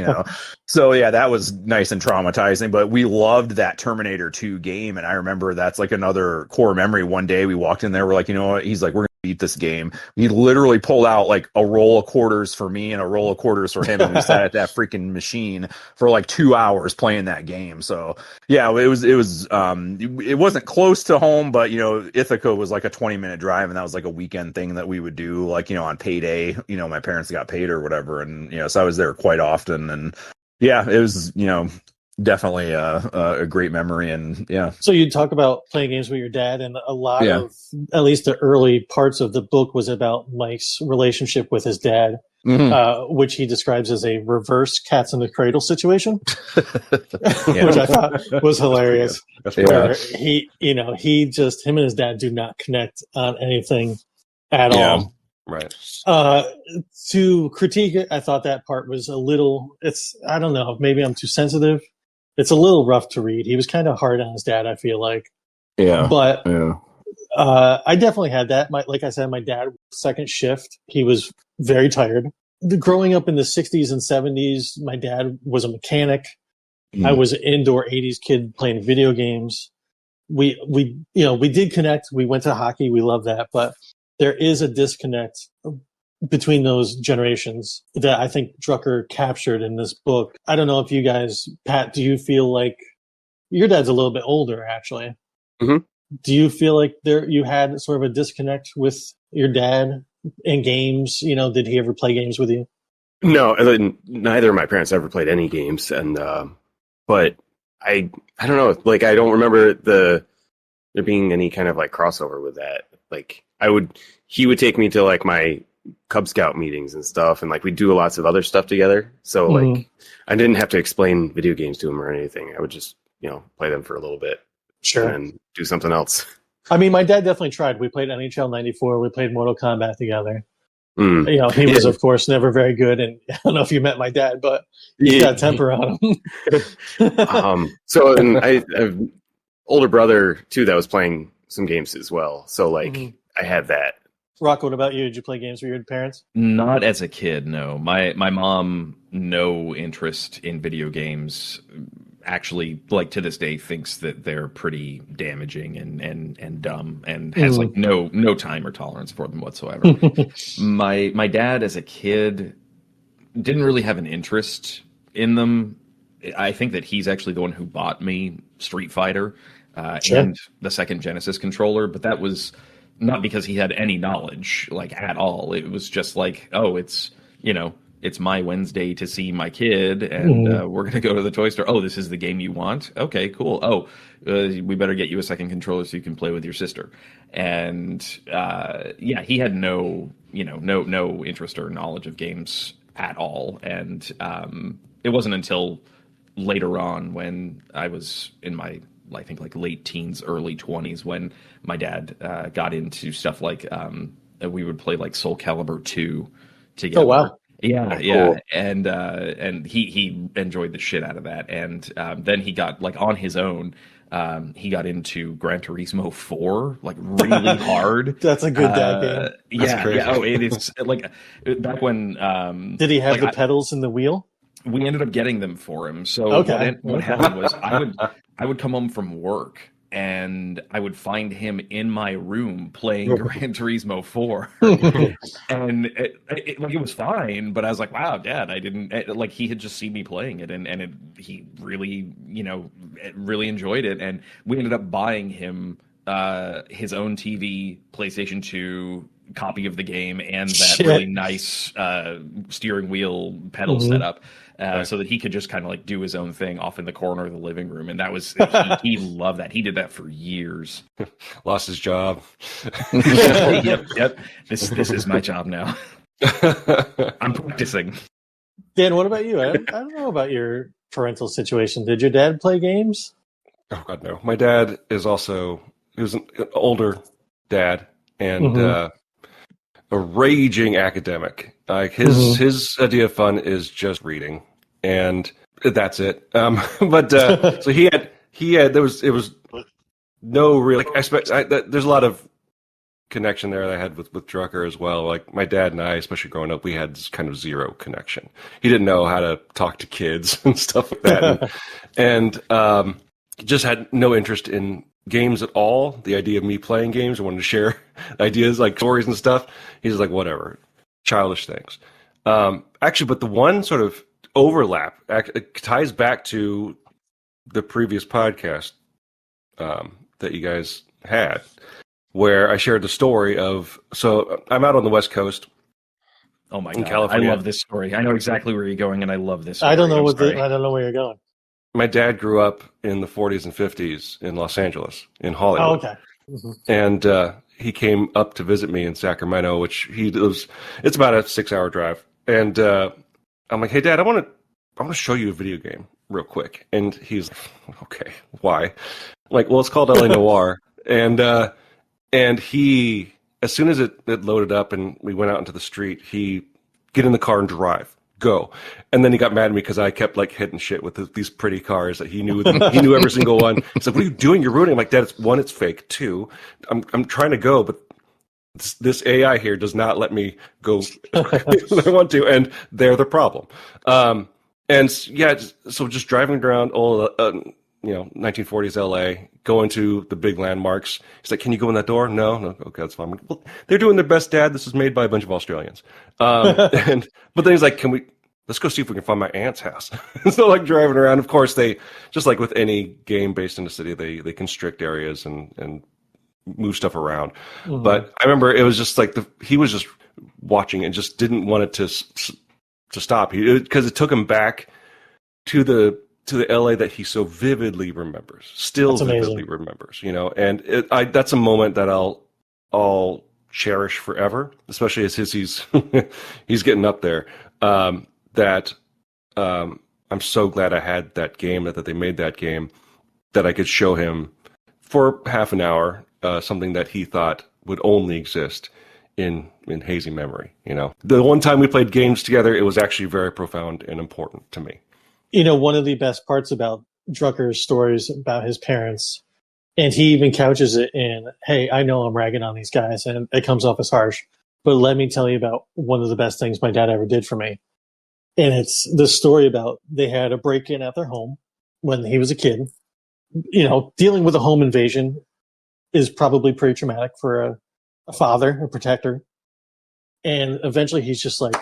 so yeah, that was nice and traumatizing. But we loved that Terminator 2 game. And I remember that's like another core memory. One day we walked in there, we're like, you know what? He's like, we're going to beat this game. He literally pulled out like a roll of quarters for me and a roll of quarters for him, and we sat at that freaking machine for like 2 hours playing that game. So yeah, it wasn't close to home, but Ithaca was like a 20-minute drive, and that was like a weekend thing that we would do, like on payday. My parents got paid or whatever, and so I was there quite often, and yeah, it was definitely a great memory. And yeah, so you talk about playing games with your dad, and a lot of, at least the early parts of the book, was about Mike's relationship with his dad, which he describes as a reverse cats in the cradle situation, which I thought was hilarious. Where him and his dad do not connect on anything at all. Right. To critique it, I thought that part was I don't know, maybe I'm too sensitive. It's a little rough to read. He was kind of hard on his dad, I feel like. Yeah. But I definitely had that. Like I said, my dad, second shift, he was very tired. Growing up in the 60s and 70s, my dad was a mechanic. I was an indoor 80s kid playing video games. We did connect. We went to hockey. We love that. But there is a disconnect between those generations that I think Drucker captured in this book. I don't know if you guys, Pat, do you feel like your dad's a little bit older, actually? Mm-hmm. Do you feel like you had sort of a disconnect with your dad in games? Did he ever play games with you? No, neither of my parents ever played any games, and but I don't know. Like, I don't remember there being any kind of like crossover with that. Like, he would take me to like my Cub Scout meetings and stuff, and like we do lots of other stuff together. So like I didn't have to explain video games to him or anything. I would just play them for a little bit, and do something else. I mean, my dad definitely tried. We played NHL '94. We played Mortal Kombat together. He was, of course, never very good. And I don't know if you met my dad, but he's got temper on him. And I have an older brother too that was playing some games as well. So like I had that. Rock, what about you? Did you play games with your parents? Not as a kid, no. My mom, no interest in video games. Actually, like to this day, thinks that they're pretty damaging and dumb, and has like no time or tolerance for them whatsoever. My dad, as a kid, didn't really have an interest in them. I think that he's actually the one who bought me Street Fighter and the second Genesis controller, but that was not because he had any knowledge, like, at all. It was just like, oh, it's my Wednesday to see my kid, and we're going to go to the toy store. Oh, this is the game you want? Okay, cool. Oh, we better get you a second controller so you can play with your sister. And he had no interest or knowledge of games at all. And it wasn't until later on, when I was in my I think like late teens, early 20s when my dad got into stuff like we would play like Soul Calibur 2 together. Oh, wow. Yeah, Oh, yeah, cool. and he enjoyed the shit out of that, and then he got like on his own. He got into Gran Turismo 4 like really hard. That's a good dad game. Yeah, crazy. yeah. Oh, it is like back when. Did he have like, the pedals in the wheel? we ended up getting them for him. So Okay. what happened was I would come home from work and I would find him in my room playing Gran Turismo 4. And like it was fine, but I was like, wow, Dad, I didn't like he had just seen me playing it and he really, really enjoyed it, and we ended up buying him his own TV, PlayStation 2 copy of the game, and that Shit. really nice steering wheel pedal setup, so that he could just kind of like do his own thing off in the corner of the living room. And that was he loved that. He did that for years. Lost his job. Yep. This is my job now. I'm practicing. Dan, what about you? I don't know about your parental situation. Did your dad play games? Oh God, no. My dad is also, he was an older dad and a raging academic. Like his idea of fun is just reading, and that's it. But so he had it was no real like there's a lot of connection there that I had with Drucker as well. Like my dad and I, especially growing up, we had kind of zero connection. He didn't know how to talk to kids and stuff like that, and he just had no interest in games at all. The idea of me playing games, I wanted to share ideas like stories and stuff. He's like, whatever, childish things. Actually, but the one sort of overlap ties back to the previous podcast that you guys had, where I shared the story of, so I'm out on the West Coast. Oh my In God. California. I love this story. I know exactly where you're going, and I love this story. I don't know I'm I don't know where you're going. My dad grew up in the 40s and 50s in Los Angeles, in Hollywood. Oh, okay. And he came up to visit me in Sacramento, which it's about a 6-hour drive. And I'm like, hey, Dad, I want to show you a video game real quick. And he's like, okay, why? I'm like, well, it's called LA Noire. And he, as soon as it loaded up and we went out into the street, he get in the car and drive. Go. And then he got mad at me because I kept like hitting shit with these pretty cars that he knew every single one. He's like, what are you doing? You're ruining. I'm like, Dad, it's fake. 2, I'm trying to go, but this AI here does not let me go when I want to, and they're the problem. And yeah, so just driving around all 1940s LA, going to the big landmarks. He's like, can you go in that door? No, okay, that's fine. Well, they're doing their best, Dad. This is made by a bunch of Australians. But then he's like, let's go see if we can find my aunt's house. So like driving around, of course, they, just like with any game based in the city, they constrict areas and move stuff around. Mm-hmm. But I remember it was just like he was just watching and just didn't want it to stop. Because it took him back to the LA that he so vividly remembers, still vividly remembers, and that's a moment that I'll cherish forever, especially as he's getting up there. That I'm so glad I had that game, that they made that game, that I could show him for half an hour something that he thought would only exist in hazy memory. The one time we played games together, it was actually very profound and important to me. One of the best parts about Drucker's stories about his parents, and he even couches it in, hey, I know I'm ragging on these guys, and it comes off as harsh, but let me tell you about one of the best things my dad ever did for me. And it's the story about they had a break-in at their home when he was a kid. Dealing with a home invasion is probably pretty traumatic for a father, a protector. And eventually he's just like,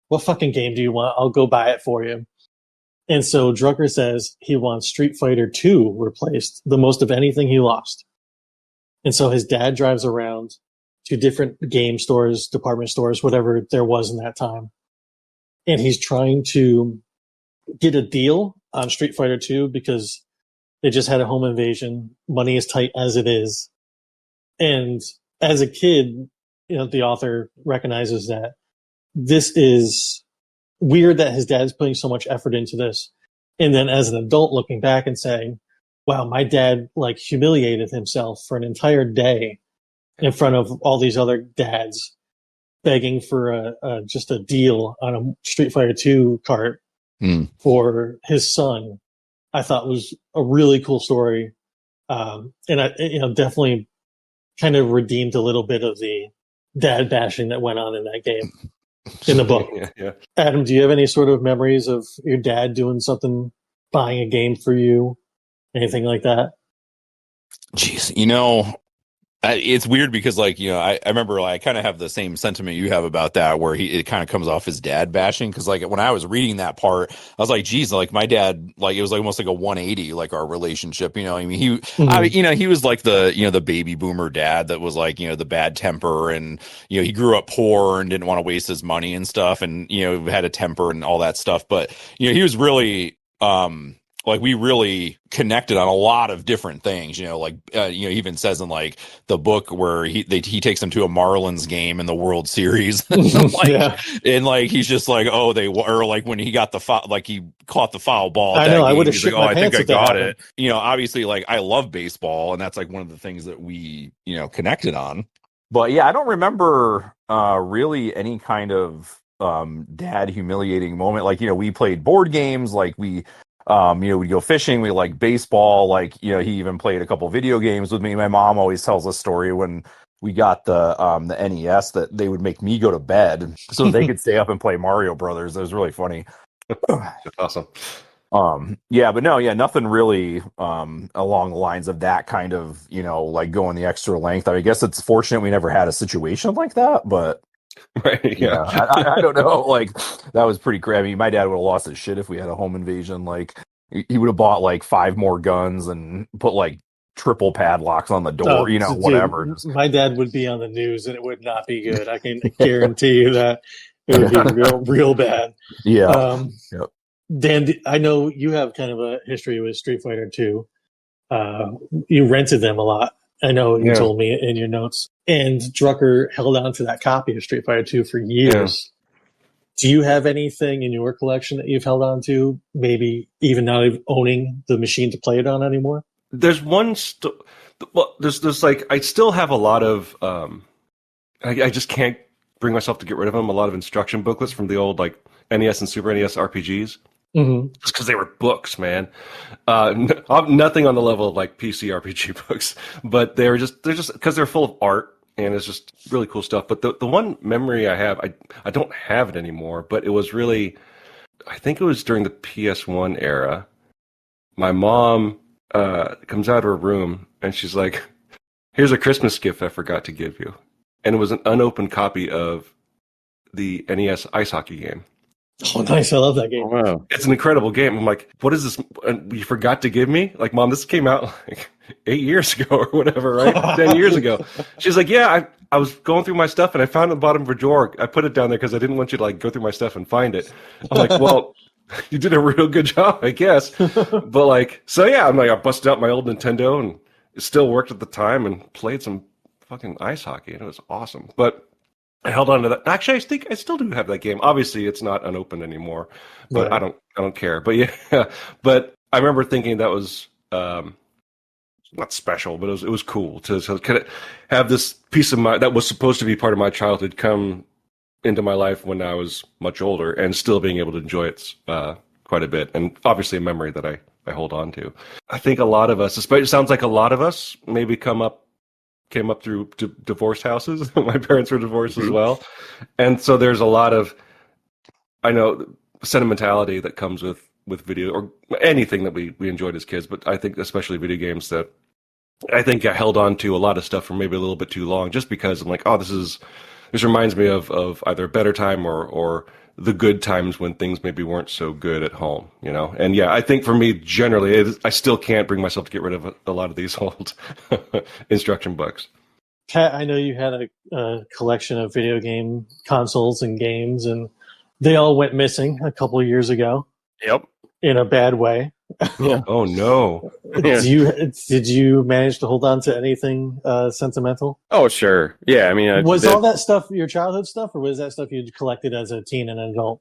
what fucking game do you want? I'll go buy it for you. And so Drucker says he wants Street Fighter 2 replaced, the most of anything he lost. And so his dad drives around to different game stores, department stores, whatever there was in that time. And he's trying to get a deal on Street Fighter 2 because they just had a home invasion. Money is tight as it is. And as a kid, the author recognizes that this is weird that his dad is putting so much effort into this. And then as an adult looking back and saying, wow, my dad like humiliated himself for an entire day in front of all these other dads begging for just a deal on a Street Fighter 2 cart for his son. I thought was a really cool story. And I, definitely kind of redeemed a little bit of the dad bashing that went on in that game in the book. Yeah. Adam, do you have any sort of memories of your dad doing something, buying a game for you, anything like that? Jeez, it's weird because, like, I remember, like, I kind of have the same sentiment you have about that, where it kind of comes off as dad bashing. Because, like, when I was reading that part, I was like, geez, like, my dad, like, it was like almost like a 180, like, our relationship. I mean, he was like the baby boomer dad that was like, the bad temper, and he grew up poor and didn't want to waste his money and stuff, and had a temper and all that stuff. But he was really like, we really connected on a lot of different things, he even says in like the book where he takes them to a Marlins game in the World Series. And like, he's just like, oh, or like when he got the foul, like he caught the foul ball. I know, I would have shit my pants. I think I got it. Obviously, like, I love baseball, and that's like one of the things that we, connected on. But yeah, I don't remember really any kind of dad humiliating moment. Like, we played board games, like we we'd go fishing, we like baseball, like, he even played a couple video games with me. My mom always tells a story when we got the NES that they would make me go to bed so they could stay up and play Mario Brothers. It was really funny. That's awesome. Nothing really along the lines of that kind of, like going the extra length. I guess it's fortunate we never had a situation like that, but right, yeah. I don't know. Like, that was pretty crazy. I mean, my dad would have lost his shit if we had a home invasion. Like, he would have bought like 5 more guns and put like triple padlocks on the door, whatever. Dude, my dad would be on the news and it would not be good. I can guarantee you that it would be real bad. Yeah. Yep. Dan, I know you have kind of a history with Street Fighter 2. You rented them a lot. I know you told me in your notes. And Drucker held on to that copy of Street Fighter 2 for years. Yeah. Do you have anything in your collection that you've held on to, maybe even not even owning the machine to play it on anymore? There's one... there's like... I still have a lot of... I just can't bring myself to get rid of them. A lot of instruction booklets from the old, like, NES and Super NES RPGs. Mm-hmm. Just because they were books, man. Nothing on the level of like PC RPG books, but they're just because they're full of art and it's just really cool stuff. But the one memory I have, I don't have it anymore, but it was really, I think it was during the PS1 era. My mom comes out of her room and she's like, "Here's a Christmas gift I forgot to give you," and it was an unopened copy of the NES ice hockey game. Oh, nice. I love that game. Wow. It's an incredible game. I'm like, what is this? You forgot to give me? Like, Mom, this came out like 8 years ago or whatever, right? 10 years ago. She's like, yeah, I was going through my stuff and I found it at the bottom of a drawer. I put it down there because I didn't want you to like go through my stuff and find it. I'm like, well, you did a real good job, I guess. But like, so yeah, I'm like, I busted out my old Nintendo and it still worked at the time and played some fucking ice hockey and it was awesome. But I held on to that. Actually, I think I still do have that game. Obviously, it's not unopened anymore, but right. I don't care. But yeah, but I remember thinking that was not special, but it was cool to kind of have this piece of my that was supposed to be part of my childhood come into my life when I was much older, and still being able to enjoy it quite a bit, and obviously a memory that I hold on to. I think a lot of us, it sounds like a lot of us, maybe came up through divorced houses. My parents were divorced as well. And so there's a lot of, I know, sentimentality that comes with video or anything that we enjoyed as kids. But I think especially video games that I think I held on to a lot of stuff for maybe a little bit too long just because I'm like, oh, this reminds me of either a better time or the good times when things maybe weren't so good at home, And yeah, I think for me, generally, I still can't bring myself to get rid of a lot of these old instruction books. Pat, I know you had a collection of video game consoles and games, and they all went missing a couple of years ago. Yep. In a bad way. Yeah. Oh, no. Yeah. Did you manage to hold on to anything sentimental? Oh, sure. Yeah, I mean... was all that stuff your childhood stuff, or was that stuff you collected as a teen and an adult?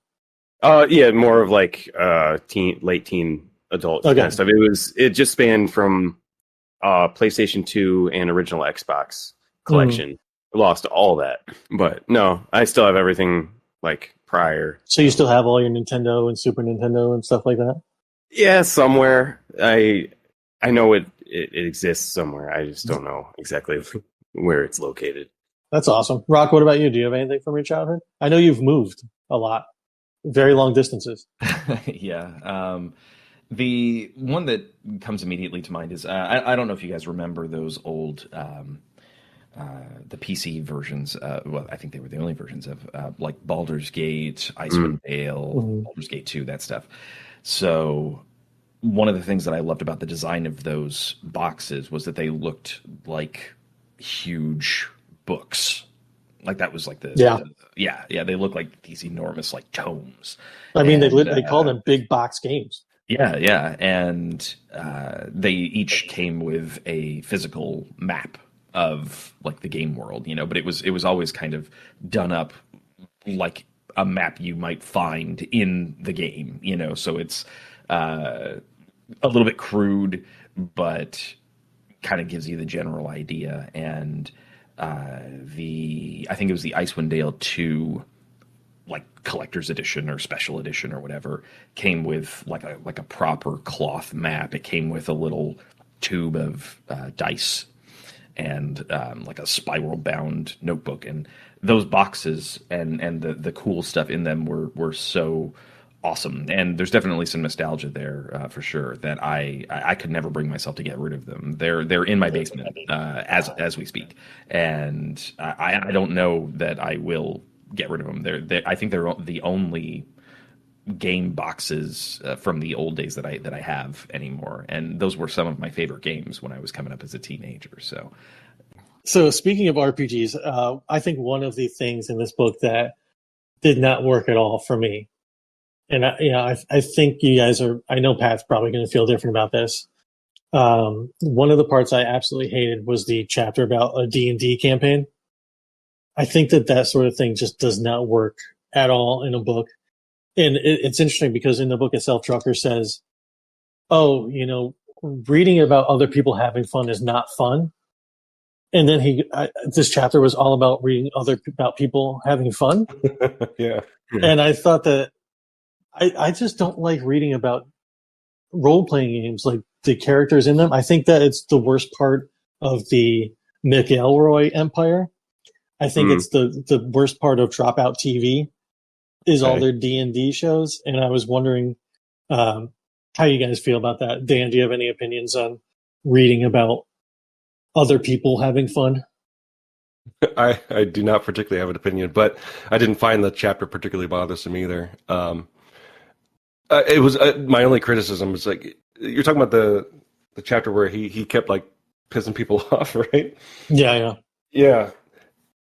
Yeah, more of like late teen adult Okay. kind of stuff. It just spanned from PlayStation 2 and original Xbox collection. Lost all that, but no, I still have everything like prior. So you still have all your Nintendo and Super Nintendo and stuff like that? Yeah, somewhere. I know it exists somewhere. I just don't know exactly where it's located. That's awesome. Rock, what about you? Do you have anything from your childhood? I know you've moved a lot, very long distances. Yeah. The one that comes immediately to mind is I don't know if you guys remember those old the PC versions. Well, I think they were the only versions of like Baldur's Gate, Icewind Dale, Baldur's Gate 2, that stuff. So one of the things that I loved about the design of those boxes was that they looked like huge books. Like that was like they look like these enormous like tomes. I mean, they call them big box games. Yeah, and they each came with a physical map of like the game world, but it was always kind of done up like a map you might find in the game, so it's a little bit crude, but kind of gives you the general idea. And I think it was the Icewind Dale 2 like collector's edition or special edition or whatever came with like a proper cloth map. It came with a little tube of dice and like a spiral bound notebook, and those boxes and the cool stuff in them were so awesome. And there's definitely some nostalgia there for sure that I could never bring myself to get rid of them. They're in my basement as we speak, and I don't know that I will get rid of them. I think they're the only game boxes from the old days that I have anymore, and those were some of my favorite games when I was coming up as a teenager. So speaking of RPGs, I think one of the things in this book that did not work at all for me, and I think you guys are. I know Pat's probably going to feel different about this. One of the parts I absolutely hated was the chapter about a D&D campaign. I think that sort of thing just does not work at all in a book. And it's interesting because in the book itself, Drucker says, oh, reading about other people having fun is not fun. And then this chapter was all about reading about people having fun. Yeah. And I thought that I just don't like reading about role-playing games, like the characters in them. I think that it's the worst part of the McElroy empire. I think it's the worst part of Dropout TV is all their D&D shows. And I was wondering how you guys feel about that. Dan, do you have any opinions on reading about other people having fun? I do not particularly have an opinion, but I didn't find the chapter particularly bothersome either. It was my only criticism was like, you're talking about the chapter where he kept like pissing people off, right? Yeah.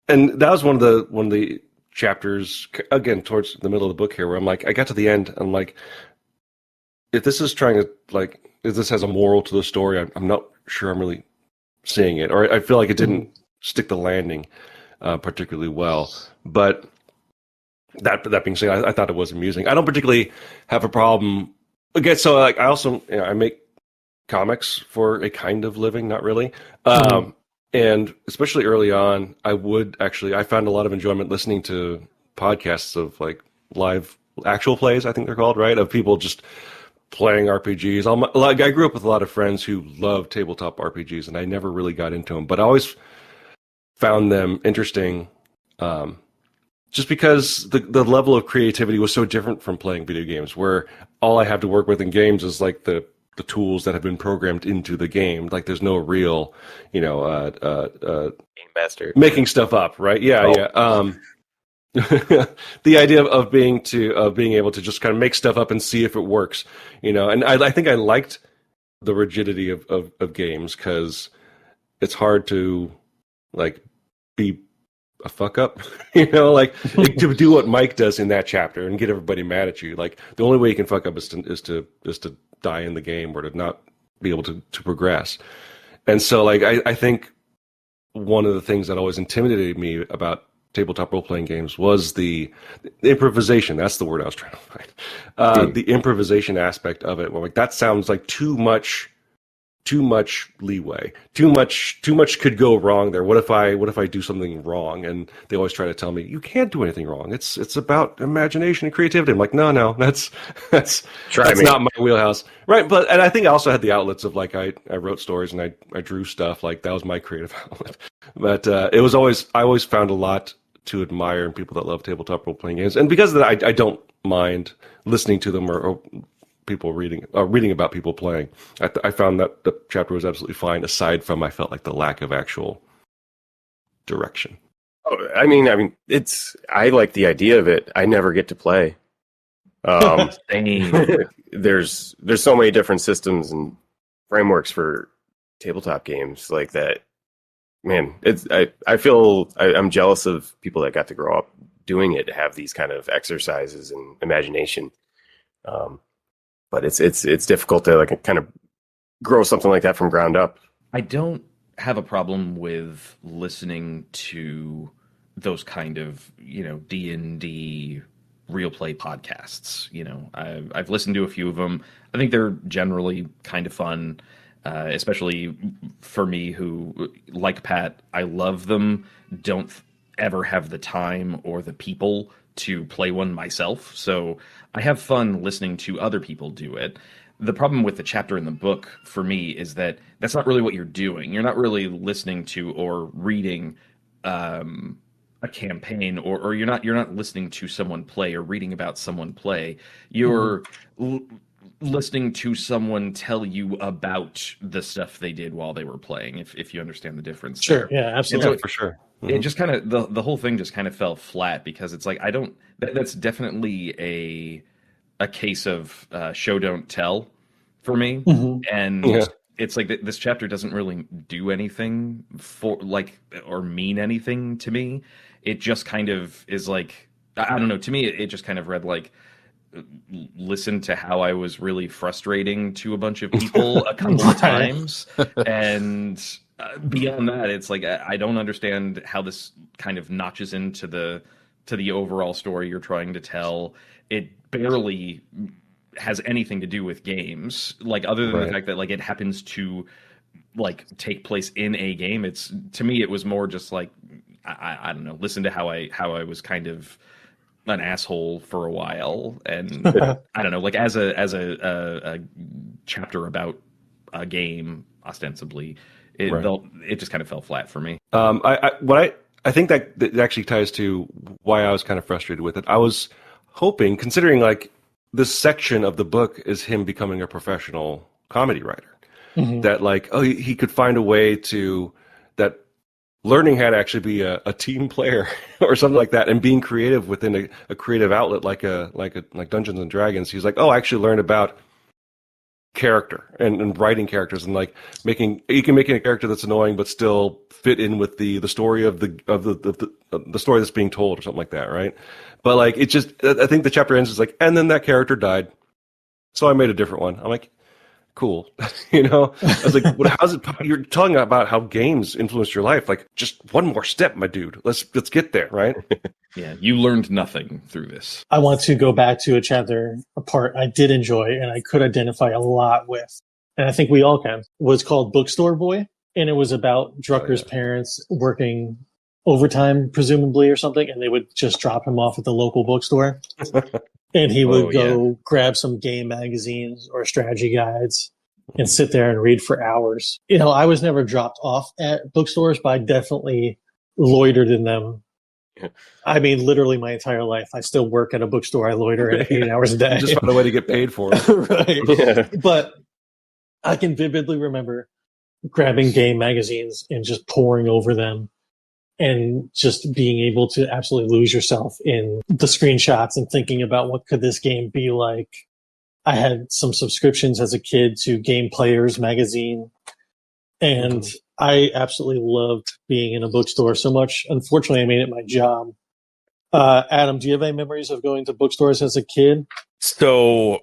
And that was one of the chapters, again, towards the middle of the book here, where I'm like, I got to the end, I'm like, if this is trying to, like, if this has a moral to the story, I'm not sure I'm really seeing it. Or I feel like it didn't stick the landing particularly well. But that being said, I thought it was amusing. I don't particularly have a problem. Again, so like, I also, I make comics for a kind of living, not really. And especially early on, I found a lot of enjoyment listening to podcasts of like live actual plays, I think they're called, right? Of people just playing RPGs. I grew up with a lot of friends who loved tabletop RPGs, and I never really got into them, but I always found them interesting just because the level of creativity was so different from playing video games, where all I have to work with in games is like the tools that have been programmed into the game. Like there's no real, game Game master making stuff up, right? Yeah. The idea of being able to just kind of make stuff up and see if it works, and I think I liked the rigidity of games because it's hard to like be a fuck up, like to do what Mike does in that chapter and get everybody mad at you. Like the only way you can fuck up is to die in the game or to not be able to progress. And so like I think one of the things that always intimidated me about tabletop role-playing games was the improvisation. That's the word I was trying to find. The improvisation aspect of it. Well, like that sounds like too much leeway. Too much could go wrong there. What if I do something wrong? And they always try to tell me you can't do anything wrong. It's about imagination and creativity. I'm like, no, that's not my wheelhouse. Right. And I think I also had the outlets of like I wrote stories and I drew stuff. Like that was my creative outlet. But I always found a lot to admire in people that love tabletop role playing games. And because of that, I don't mind listening to them or people reading about people playing. I found that the chapter was absolutely fine, aside from I felt like the lack of actual direction. Oh, I mean, I like the idea of it. I never get to play. There's so many different systems and frameworks for tabletop games like that. Man, I feel I'm jealous of people that got to grow up doing it, have these kind of exercises and imagination. But it's difficult to like kind of grow something like that from ground up. I don't have a problem with listening to those kind of, D&D real play podcasts. I've listened to a few of them. I think they're generally kind of fun, especially for me who, like Pat, I love them, don't ever have the time or the people to play one myself. So I have fun listening to other people do it. The problem with the chapter in the book for me is that that's not really what you're doing. You're not really listening to or reading a campaign, or you're not listening to someone play or reading about someone play. You're listening to someone tell you about the stuff they did while they were playing, if you understand the difference. Sure. There. Yeah, absolutely. So for sure. It just kind of the whole thing just kind of fell flat because it's like that's definitely a case of show don't tell for me. And it's like this chapter doesn't really do anything for like or mean anything to me. It just kind of is like, I don't know, to me it just kind of read like, listen to how I was really frustrating to a bunch of people a couple of times, and beyond that, it's like I don't understand how this kind of notches into the overall story you're trying to tell. It barely has anything to do with games, like other than the fact that like it happens to like take place in a game. It's, to me, it was more just like I don't know, listen to how I was kind of an asshole for a while, and I don't know, like as a chapter about a game ostensibly, it just kind of fell flat for me. I think that actually ties to why I was kind of frustrated with it. I was hoping, considering like this section of the book is him becoming a professional comedy writer, that like he could find a way to that. Learning how to actually be a team player or something like that, and being creative within a creative outlet like Dungeons and Dragons. He's like, oh, I actually learned about character and writing characters, and like you can make a character that's annoying but still fit in with the story of the story that's being told or something like that, right? But like it just, I think the chapter ends is like, and then that character died, so I made a different one. I'm like, cool. I was like, how's it? You're talking about how games influenced your life. Like, just one more step, my dude. Let's get there, right? Yeah, you learned nothing through this. I want to go back to a part I did enjoy and I could identify a lot with, and I think we all can, was called Bookstore Boy. And it was about Drucker's parents working overtime, presumably, or something, and they would just drop him off at the local bookstore. And he would go grab some game magazines or strategy guides and sit there and read for hours. I was never dropped off at bookstores, but I definitely loitered in them. I mean, literally my entire life. I still work at a bookstore. I loiter at 8 hours a day. You just found a way to get paid for it. Right. Yeah. But I can vividly remember grabbing game magazines and just poring over them, and just being able to absolutely lose yourself in the screenshots and thinking about what could this game be like. I had some subscriptions as a kid to Game Players magazine, and I absolutely loved being in a bookstore so much. Unfortunately, I made it my job. Adam, do you have any memories of going to bookstores as a kid? So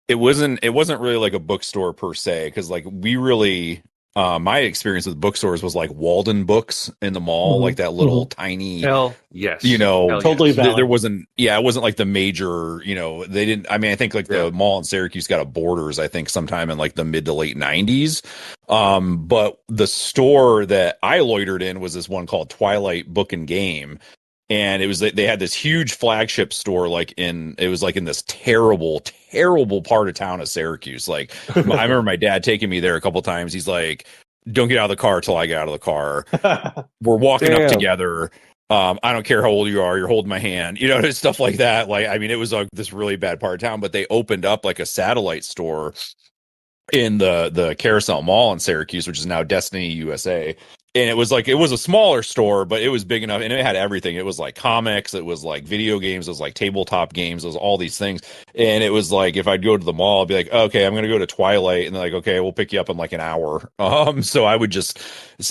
it wasn't really like a bookstore per se, because like we really my experience with bookstores was like Walden Books in the mall, like that little tiny, Hell yes. Totally yes. valid. there wasn't, it wasn't like the major, they didn't, I mean, I think like the mall in Syracuse got a Borders, I think sometime in like the mid to late 90s. But the store that I loitered in was this one called Twilight Book and Game. And it was, they had this huge flagship store, it was like in this terrible, terrible part of town of Syracuse. Like, I remember my dad taking me there a couple times. He's like, don't get out of the car till I get out of the car. We're walking up together. I don't care how old you are. You're holding my hand, stuff like that. Like, I mean, it was this really bad part of town, but they opened up like a satellite store in the Carousel Mall in Syracuse, which is now Destiny USA. And it was a smaller store, but it was big enough, and it had everything. It was like comics, it was like video games, it was like tabletop games, it was all these things. And it was like, if I'd go to the mall, I'd be like, okay, I'm going to go to Twilight. And they're like, okay, we'll pick you up in like an hour. So I would just,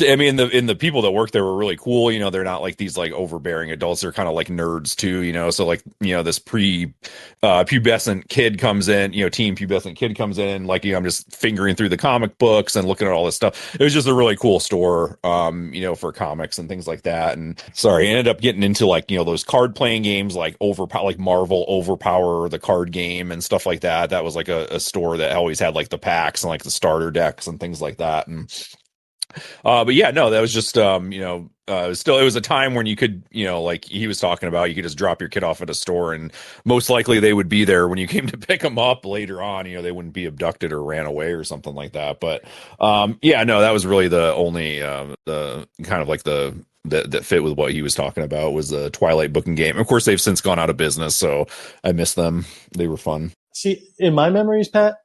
I mean, the people that worked there were really cool. They're not like these like overbearing adults. They're kind of like nerds too, so like, this pubescent kid comes in, teen pubescent kid comes in, like, I'm just fingering through the comic books and looking at all this stuff. It was just a really cool store. For comics and things like that. And I ended up getting into like, those card playing games, like Marvel Overpower, the card game and stuff like that. That was like a store that always had like the packs and like the starter decks and things like that. And but yeah, no, that was just it was a time when you could, like he was talking about, you could just drop your kid off at a store and most likely they would be there when you came to pick them up later on. They wouldn't be abducted or ran away or something like that. But yeah, no, that was really the only the kind of like that fit with what he was talking about was the Twilight Book and Game. Of course, they've since gone out of business, so I miss them. They were fun. See, in my memories, Pat,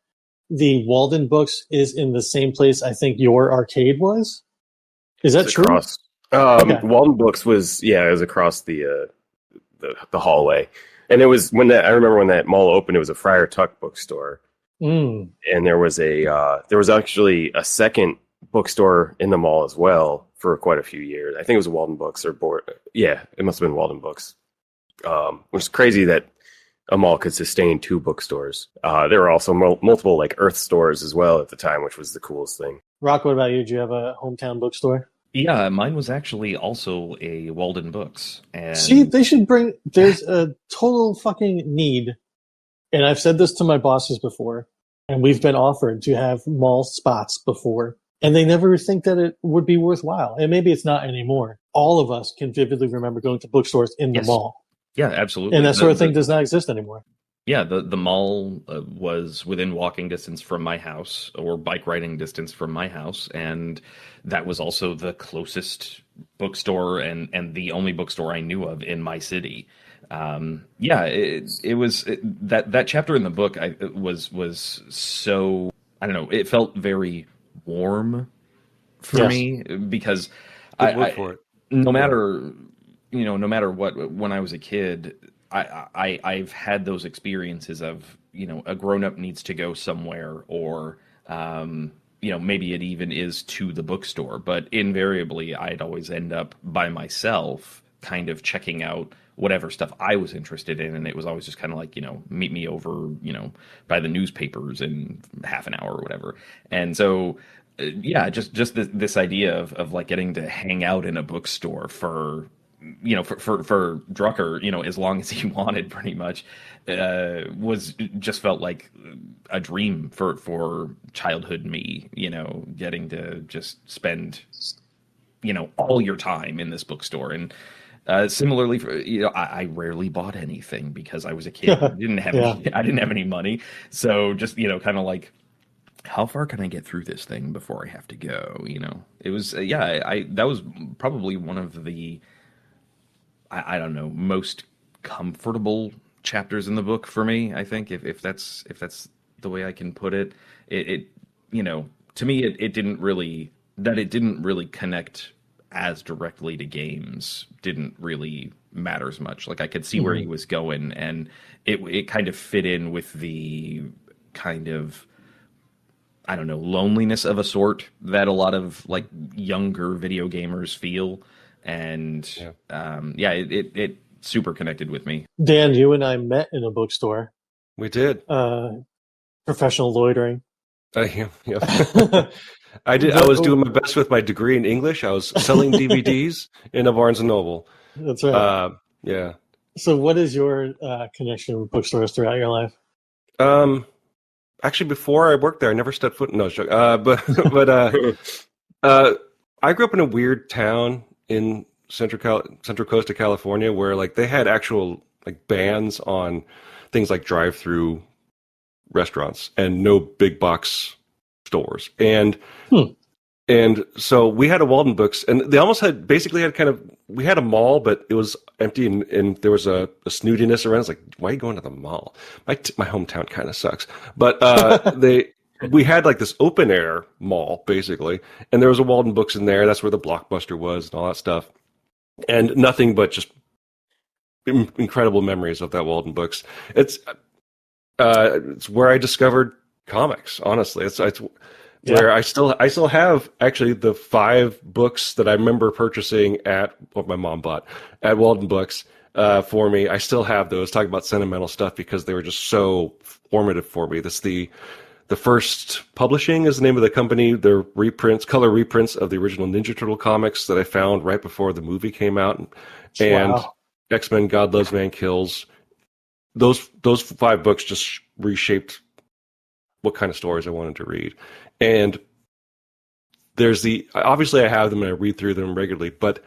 the Walden Books is in the same place I think your arcade was. Is that true? Across, Okay. Walden Books was it was across the hallway, and it was I remember when that mall opened, it was a Friar Tuck bookstore, and there was actually a second bookstore in the mall as well for quite a few years. I think it was Walden Books it must have been Walden Books, which is crazy that a mall could sustain two bookstores. There were also multiple like Earth stores as well at the time, which was the coolest thing. Rock, what about you? Do you have a hometown bookstore? Yeah, mine was actually also a Walden Books. And See, they should there's a total fucking need, and I've said this to my bosses before, and we've been offered to have mall spots before, and they never think that it would be worthwhile. And maybe it's not anymore. All of us can vividly remember going to bookstores in the mall. Yeah, absolutely. And that sort of thing does not exist anymore. Yeah, the mall was within walking distance from my house or bike riding distance from my house. And that was also the closest bookstore and the only bookstore I knew of in my city. It was that chapter in the book was so, I don't know, it felt very warm for me because no matter what, when I was a kid, I've had those experiences of, a grown-up needs to go somewhere or, maybe it even is to the bookstore, but invariably I'd always end up by myself kind of checking out whatever stuff I was interested in. And it was always just kind of like, meet me over, by the newspapers in half an hour or whatever. And so, just this idea of like getting to hang out in a bookstore for Drucker, as long as he wanted, pretty much, just felt like a dream for childhood me, getting to just spend, all your time in this bookstore. And similarly, I rarely bought anything because I was a kid. I didn't have any money. So just, kind of like, how far can I get through this thing before I have to go? It was, that was probably one of the, I don't know, most comfortable chapters in the book for me. I think if that's the way I can put it, it to me it didn't really connect as directly to games. Didn't really matter as much. Like I could see where he was going, and it kind of fit in with the kind of, I don't know, loneliness of a sort that a lot of like younger video gamers feel. And it super connected with me. Dan, you and I met in a bookstore. We did. Professional loitering. Yeah. I did. I was doing my best with my degree in English. I was selling DVDs in a Barnes and Noble. That's right. Yeah. So, what is your connection with bookstores throughout your life? Actually, before I worked there, I never stepped foot. No, I grew up in a weird town in Central Coast of California where like they had actual like bans on things like drive-through restaurants and no big box stores. And so we had a Walden Books, and they almost had we had a mall, but it was empty, and there was a snootiness around. It's like, why are you going to the mall? My hometown kind of sucks, but we had like this open air mall basically, and there was a Walden Books in there. That's where the Blockbuster was and all that stuff, and nothing but just incredible memories of that Walden Books. It's where I discovered comics. Honestly, it's where I still have actually the 5 books that I remember purchasing at what my mom bought at Walden Books for me. I still have those. Talking about sentimental stuff because they were just so formative for me. This the First Publishing is the name of the company. They're color reprints of the original Ninja Turtle comics that I found right before the movie came out, and X-Men: God Loves, Man Kills. Those 5 books just reshaped what kind of stories I wanted to read. And obviously I have them and I read through them regularly, but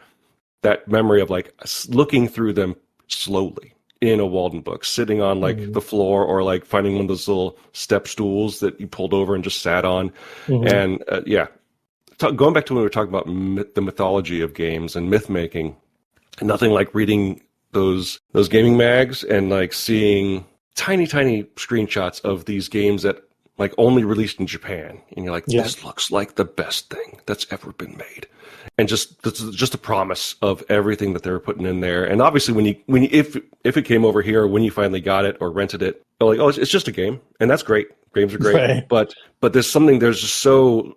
that memory of like looking through them slowly in a Walden book, sitting on like the floor, or like finding one of those little step stools that you pulled over and just sat on. And going back to when we were talking about the mythology of games and myth making, nothing like reading those gaming mags and like seeing tiny screenshots of these games that like only released in Japan, and you're like, this looks like the best thing that's ever been made, and just a promise of everything that they were putting in there. And obviously, if it came over here, or when you finally got it or rented it, you're like, oh, it's just a game, and that's great. Games are great, right. but there's just the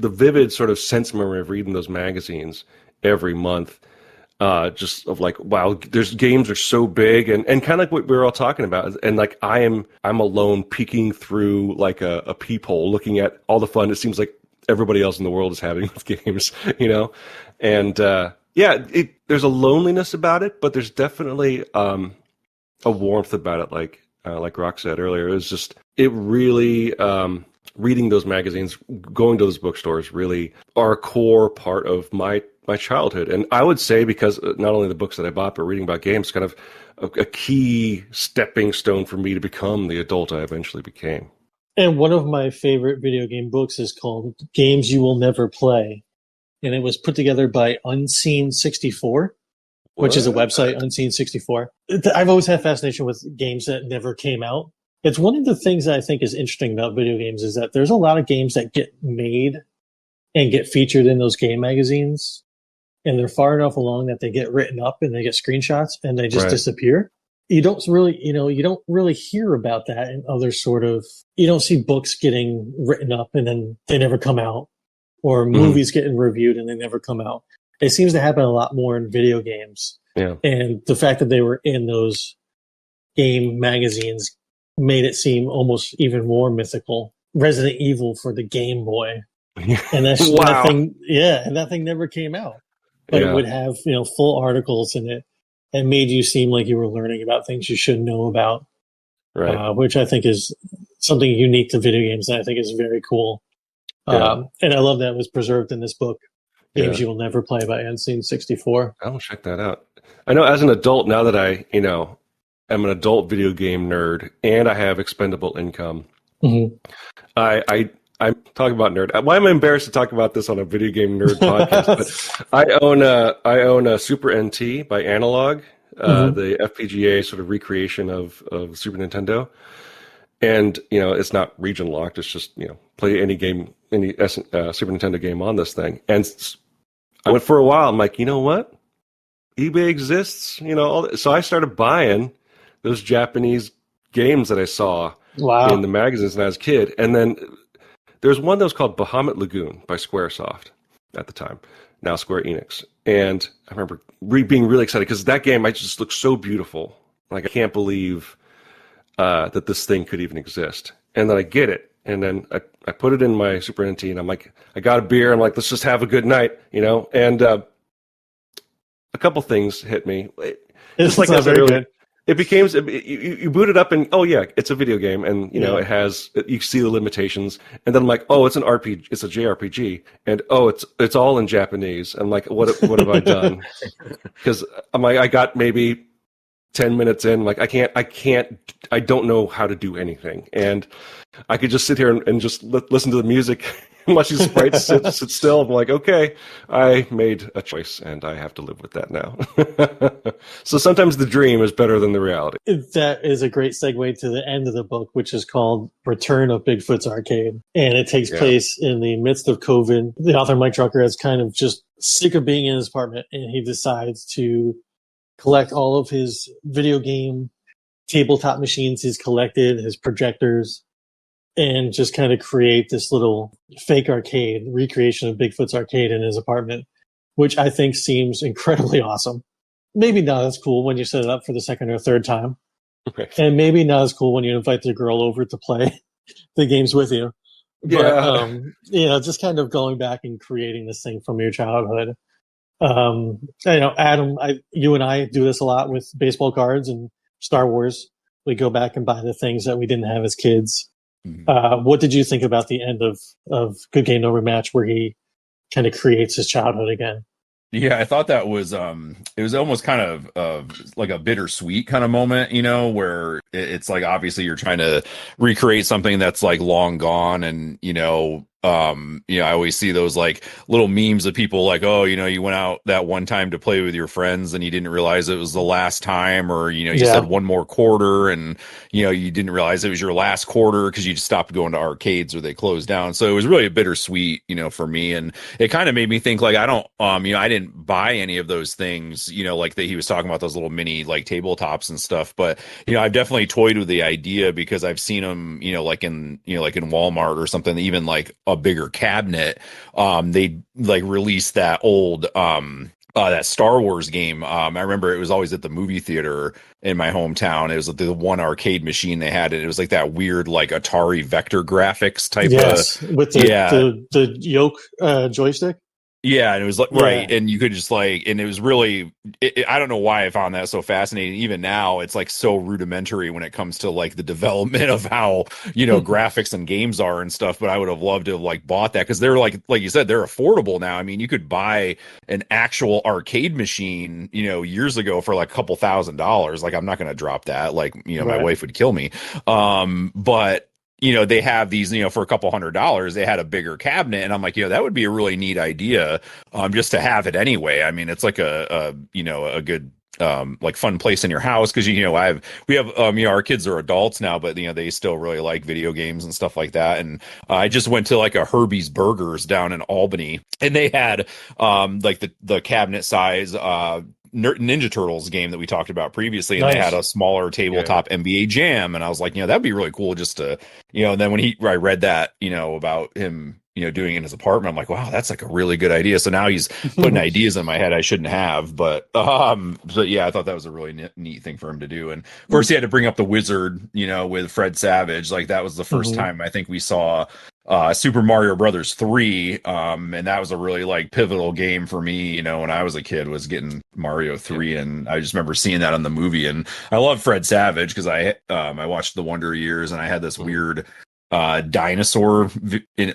vivid sort of sense memory of reading those magazines every month. Just of like, wow, games are so big, and kind of like what we were all talking about, and like I'm alone peeking through like a peephole, looking at all the fun it seems like everybody else in the world is having with games, and there's a loneliness about it, but there's definitely a warmth about it, like Rock said earlier. It really reading those magazines, going to those bookstores really are a core part of my childhood. And I would say, because not only the books that I bought, but reading about games, kind of a key stepping stone for me to become the adult I eventually became. And one of my favorite video game books is called Games You Will Never Play. And it was put together by Unseen64, which is a website, Unseen64. I've always had fascination with games that never came out. It's one of the things that I think is interesting about video games is that there's a lot of games that get made and get featured in those game magazines, and they're far enough along that they get written up and they get screenshots and they just disappear. You don't really hear about that in other you don't see books getting written up and then they never come out, or movies getting reviewed and they never come out. It seems to happen a lot more in video games. Yeah. And the fact that they were in those game magazines made it seem almost even more mythical. Resident Evil for the Game Boy. And that thing never came out. But it would have, full articles in it, and made you seem like you were learning about things you should know about. Right. Which I think is something unique to video games that I think is very cool. And I love that it was preserved in this book, Games You Will Never Play by Unseen64. I'll check that out. I know as an adult, now that I'm an adult video game nerd and I have expendable income, I'm talking about nerd. Why am I embarrassed to talk about this on a video game nerd podcast? But I own a Super NT by Analog, the FPGA sort of recreation of Super Nintendo. And it's not region locked. It's just play any game, any Super Nintendo game on this thing. And I went for a while. I'm like, you know what? eBay exists. So I started buying those Japanese games that I saw in the magazines when I was a kid, and then. There's one that was called Bahamut Lagoon by Squaresoft at the time, now Square Enix. And I remember being really excited because that game just looked so beautiful. Like, I can't believe that this thing could even exist. And then I get it, And then I put it in my Super NT, and I'm like, I got a beer. I'm like, let's just have a good night, And a couple things hit me. It's Just like not I said very earlier, good. it became you boot it up and it's a video game, and Yeah. it has, you see the limitations, and then I'm like, it's an RPG, it's a JRPG, and it's all in Japanese. I'm like, what have I done? Because I'm like, I got maybe 10 minutes in, like I don't know how to do anything, and I could just sit here and just listen to the music and watch these sprites sit still. I'm like, okay, I made a choice and I have to live with that now. So sometimes the dream is better than the reality. That is a great segue to the end of the book, which is called Return of Bigfoot's Arcade. And it takes place in the midst of COVID. The author, Mike Drucker, is kind of just sick of being in his apartment, and he decides to collect all of his video game tabletop machines he's collected, his projectors, and just kind of create this little fake arcade, recreation of Bigfoot's Arcade in his apartment, which I think seems incredibly awesome. Maybe not as cool when you set it up for the second or third time. Right. And maybe not as cool when you invite the girl over to play the games with you. But, just kind of going back and creating this thing from your childhood. Adam, you and I do this a lot with baseball cards and Star Wars. We go back and buy the things that we didn't have as kids. What did you think about the end of Good Game No Rematch, where he kind of creates his childhood again? Yeah, I thought that was it was almost kind of like a bittersweet kind of moment, where it's like, obviously you're trying to recreate something that's like long gone, and I always see those like little memes of people like, you went out that one time to play with your friends and you didn't realize it was the last time, or you said one more quarter and you didn't realize it was your last quarter because you just stopped going to arcades or they closed down. So it was really a bittersweet, for me, and it kind of made me think like, I don't I didn't buy any of those things, like that he was talking about, those little mini like tabletops and stuff, but I've definitely toyed with the idea because I've seen them, like in Walmart or something, even like a bigger cabinet. They like released that old that Star Wars game. I remember it was always at the movie theater in my hometown. It was the one arcade machine they had, and it was like that weird like Atari vector graphics type with the yoke joystick. Yeah, and it was like, right, and you could just like, and it was really, I don't know why I found that so fascinating. Even now, it's like so rudimentary when it comes to like the development of how, graphics and games are and stuff. But I would have loved to have like bought that, because they're like you said, they're affordable now. I mean, you could buy an actual arcade machine, years ago for like a couple $1,000s. Like, I'm not going to drop that. Like, my wife would kill me. But they have these, for a couple $100s, they had a bigger cabinet, and I'm like, that would be a really neat idea, just to have it anyway. I mean, it's like a good, like fun place in your house. Cause we have, our kids are adults now, but they still really like video games and stuff like that. And I just went to like a Herbie's Burgers down in Albany, and they had, like the cabinet size, Ninja Turtles game that we talked about previously, and they had a smaller tabletop NBA Jam, and I was like, that'd be really cool just to, and then when I read that, about him, doing it in his apartment, I'm like, wow, that's like a really good idea. So now he's putting ideas in my head I shouldn't have, but yeah, I thought that was a really neat thing for him to do. And of course he had to bring up the Wizard, with Fred Savage. Like, that was the first time I think we saw Super Mario Brothers 3, and that was a really like pivotal game for me, when I was a kid, was getting Mario 3, and I just remember seeing that on the movie. And I love Fred Savage because I watched The Wonder Years, and I had this weird dinosaur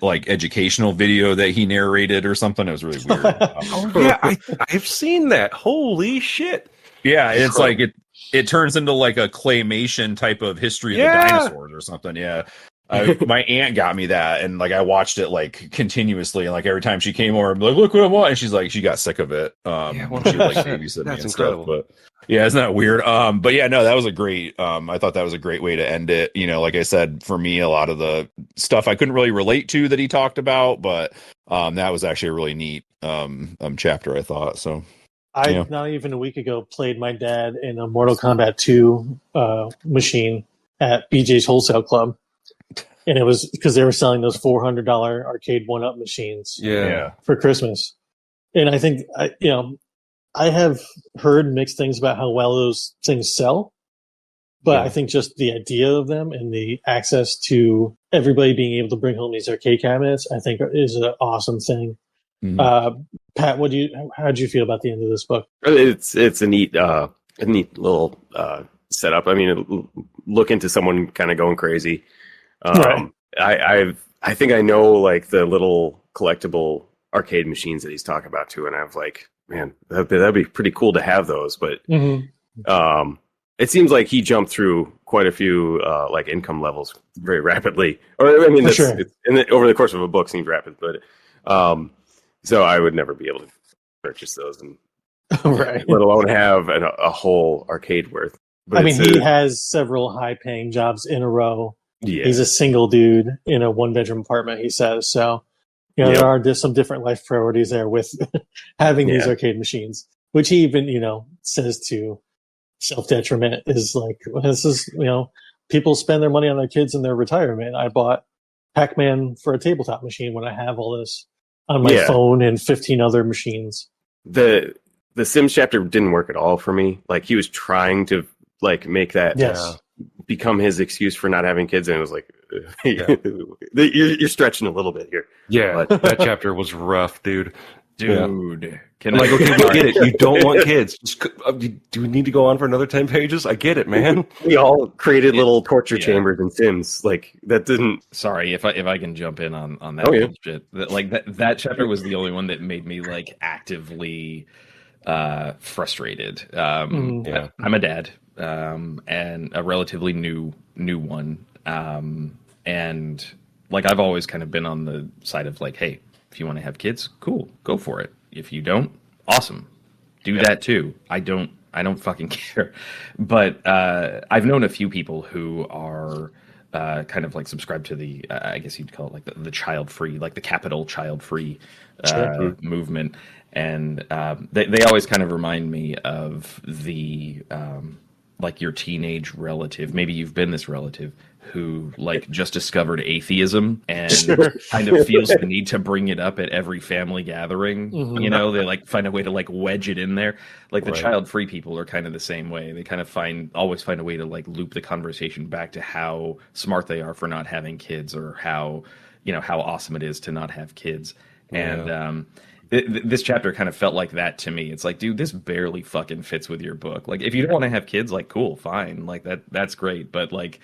like educational video that he narrated or something. It was really weird. I've seen that. Holy shit. Yeah, it's like it turns into like a claymation type of history of the dinosaurs or something. Yeah. My aunt got me that, and like I watched it like continuously, and like every time she came over, I'm like, look what I want, and she's like, she got sick of it. She would like babysit me and incredible. stuff. But yeah, isn't that weird? But yeah, no, that was a great. I thought that was a great way to end it. Like I said, for me, a lot of the stuff I couldn't really relate to that he talked about, but that was actually a really neat chapter, I thought. So not even a week ago played my dad in a Mortal Kombat 2 machine at BJ's Wholesale Club. And it was because they were selling those $400 arcade one-up machines for Christmas. And I think, I have heard mixed things about how well those things sell. But I think just the idea of them and the access to everybody being able to bring home these arcade cabinets, I think is an awesome thing. Pat, how did you feel about the end of this book? It's a neat little setup. I mean, look into someone kind of going crazy. Right. I think I know like the little collectible arcade machines that he's talking about too, and I'm like, man, that'd be pretty cool to have those. But it seems like he jumped through quite a few like income levels very rapidly. Or I mean, over the course of a book seems rapid, but so I would never be able to purchase those, and right. let alone have a whole arcade worth. But I mean, he has several high-paying jobs in a row. Yeah. He's a single dude in a one-bedroom apartment, he says. So, there are just some different life priorities there with having these arcade machines, which he even, says to self-detriment is like, this is, people spend their money on their kids in their retirement. I bought Pac-Man for a tabletop machine when I have all this on my phone and 15 other machines. The Sims chapter didn't work at all for me. Like, he was trying to like make that become his excuse for not having kids, and it was like, you're stretching a little bit here. Yeah, that chapter was rough, dude. Can I'm like, okay, we get it. You don't want kids. Do we need to go on for another 10 pages? I get it, man. We all created little torture chambers in Sims. Like, that didn't. Sorry, if I can jump in on that bullshit. That chapter was the only one that made me like actively frustrated. I'm a dad, and a relatively new one. And like, I've always kind of been on the side of like, hey, if you want to have kids, cool, go for it. If you don't, awesome, do that too. I don't fucking care. But I've known a few people who are kind of like subscribed to the I guess you'd call it like the child free, like the capital child free movement, and they always kind of remind me of the like your teenage relative. Maybe you've been this relative who like just discovered atheism and kind of feels the need to bring it up at every family gathering. They like find a way to like wedge it in there. Like the child free people are kind of the same way. They kind of always find a way to like loop the conversation back to how smart they are for not having kids, or how awesome it is to not have kids. And this chapter kind of felt like that to me. It's like, dude, this barely fucking fits with your book. Like, if you don't want to have kids, like, cool, fine, like that's great. But like,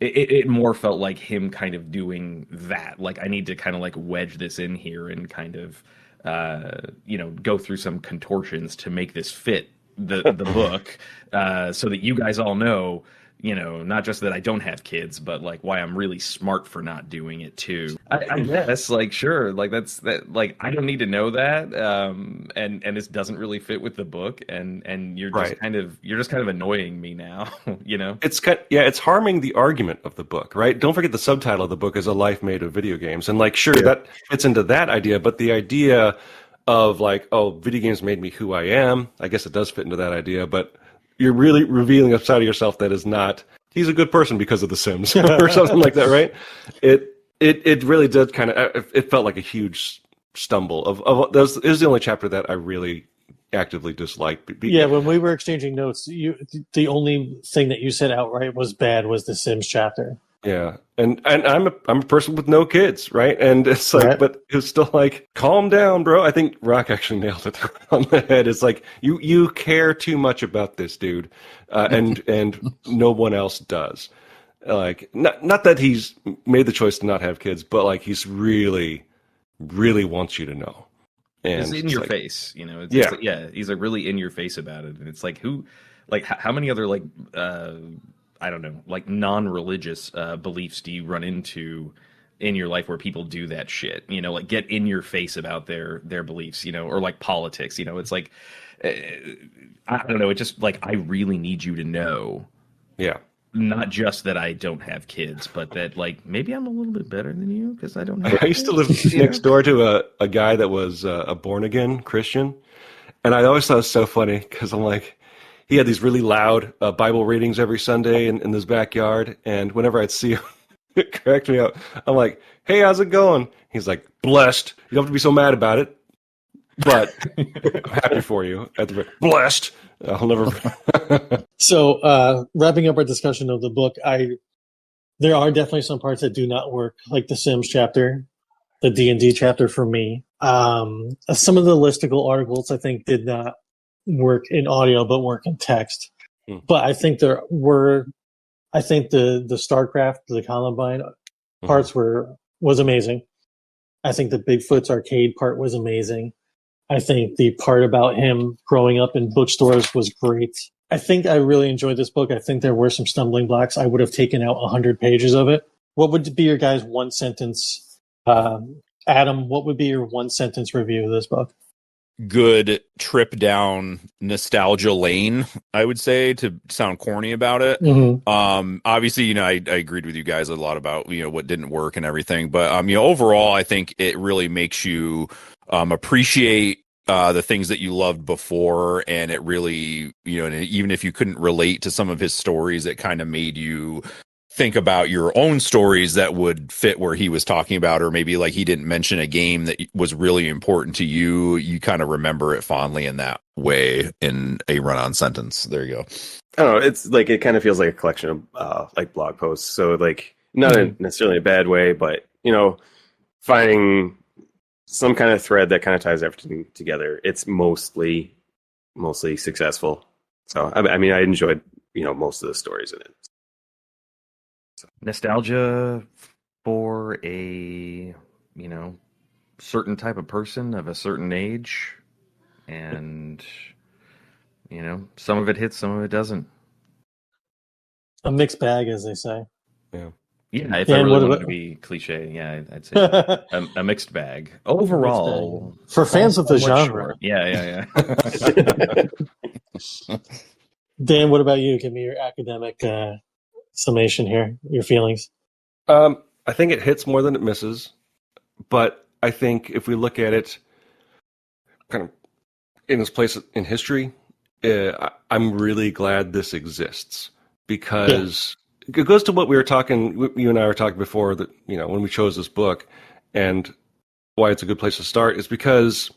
it more felt like him kind of doing that. Like, I need to kind of like wedge this in here and kind of, go through some contortions to make this fit the book, so that you guys all know, not just that I don't have kids, but like why I'm really smart for not doing it too. I guess, like, sure, like that, like, I don't need to know that, and this doesn't really fit with the book, and you're just kind of annoying me now, It's harming the argument of the book, right? Don't forget the subtitle of the book is A Life Made of Video Games, and like, sure, that fits into that idea, but the idea of like, oh, video games made me who I am, I guess it does fit into that idea, but you're really revealing a side of yourself that is not, he's a good person because of The Sims or something like that, right? It really did kind of, it felt like a huge stumble of this is the only chapter that I really actively disliked. When we were exchanging notes, the only thing that you said outright was bad was the Sims chapter. Yeah, and I'm a person with no kids, right? And it's like, but it's still like, calm down, bro. I think Rock actually nailed it on the head. It's like, you care too much about this dude, and no one else does. Like, not that he's made the choice to not have kids, but like, he's really, really wants you to know. And it's in your face, he's like really in your face about it, and it's like, how many other like I don't know, like non-religious beliefs do you run into in your life where people do that shit? Like, get in your face about their beliefs, or like politics. It's like, I don't know. It's just like, I really need you to know. Yeah. Not just that I don't have kids, but that like maybe I'm a little bit better than you because I don't have I used to live next door to a guy that was a born again Christian, and I always thought it was so funny because I'm like, he had these really loud Bible readings every Sunday in his backyard, and whenever I'd see him, it cracked me up. I'm like, hey, how's it going? He's like, blessed. You don't have to be so mad about it, but I'm happy for you. Blessed. I'll never. So, wrapping up our discussion of the book, there are definitely some parts that do not work, like the Sims chapter, the D&D chapter for me. Some of the listicle articles I think did not work in audio, but work in text. But I think the StarCraft, the Columbine parts was amazing. I think the Bigfoot's arcade part was amazing. I think the part about him growing up in bookstores was great. I think I really enjoyed this book. I think there were some stumbling blocks. I would have taken out 100 pages of it. What would be your guys' one sentence? Adam, what would be your one sentence review of this book? Good trip down nostalgia lane, I would say, to sound corny about it. Obviously, I agreed with you guys a lot about what didn't work and everything, but overall, I think it really makes you appreciate the things that you loved before, and it really, and even if you couldn't relate to some of his stories, it kind of made you think about your own stories that would fit where he was talking about, or maybe like he didn't mention a game that was really important to you. You kind of remember it fondly in that way in a run-on sentence. There you go. I don't know. It's like, it kind of feels like a collection of like blog posts. So like not necessarily a bad way, but finding some kind of thread that kind of ties everything together. It's mostly successful. So I mean, I enjoyed most of the stories in it. Nostalgia for a certain type of person of a certain age, and some of it hits, some of it doesn't. A mixed bag, as they say. Yeah, if I really wanted to be cliche, I'd say a mixed bag overall. Mixed bag. For fans of the genre. Short. Yeah. Dan, what about you? Give me your academic summation here, your feelings. I think it hits more than it misses, but I think if we look at it kind of in its place in history, I'm really glad this exists, because it goes to what we were talking, you and I were talking before, that when we chose this book, and why it's a good place to start is because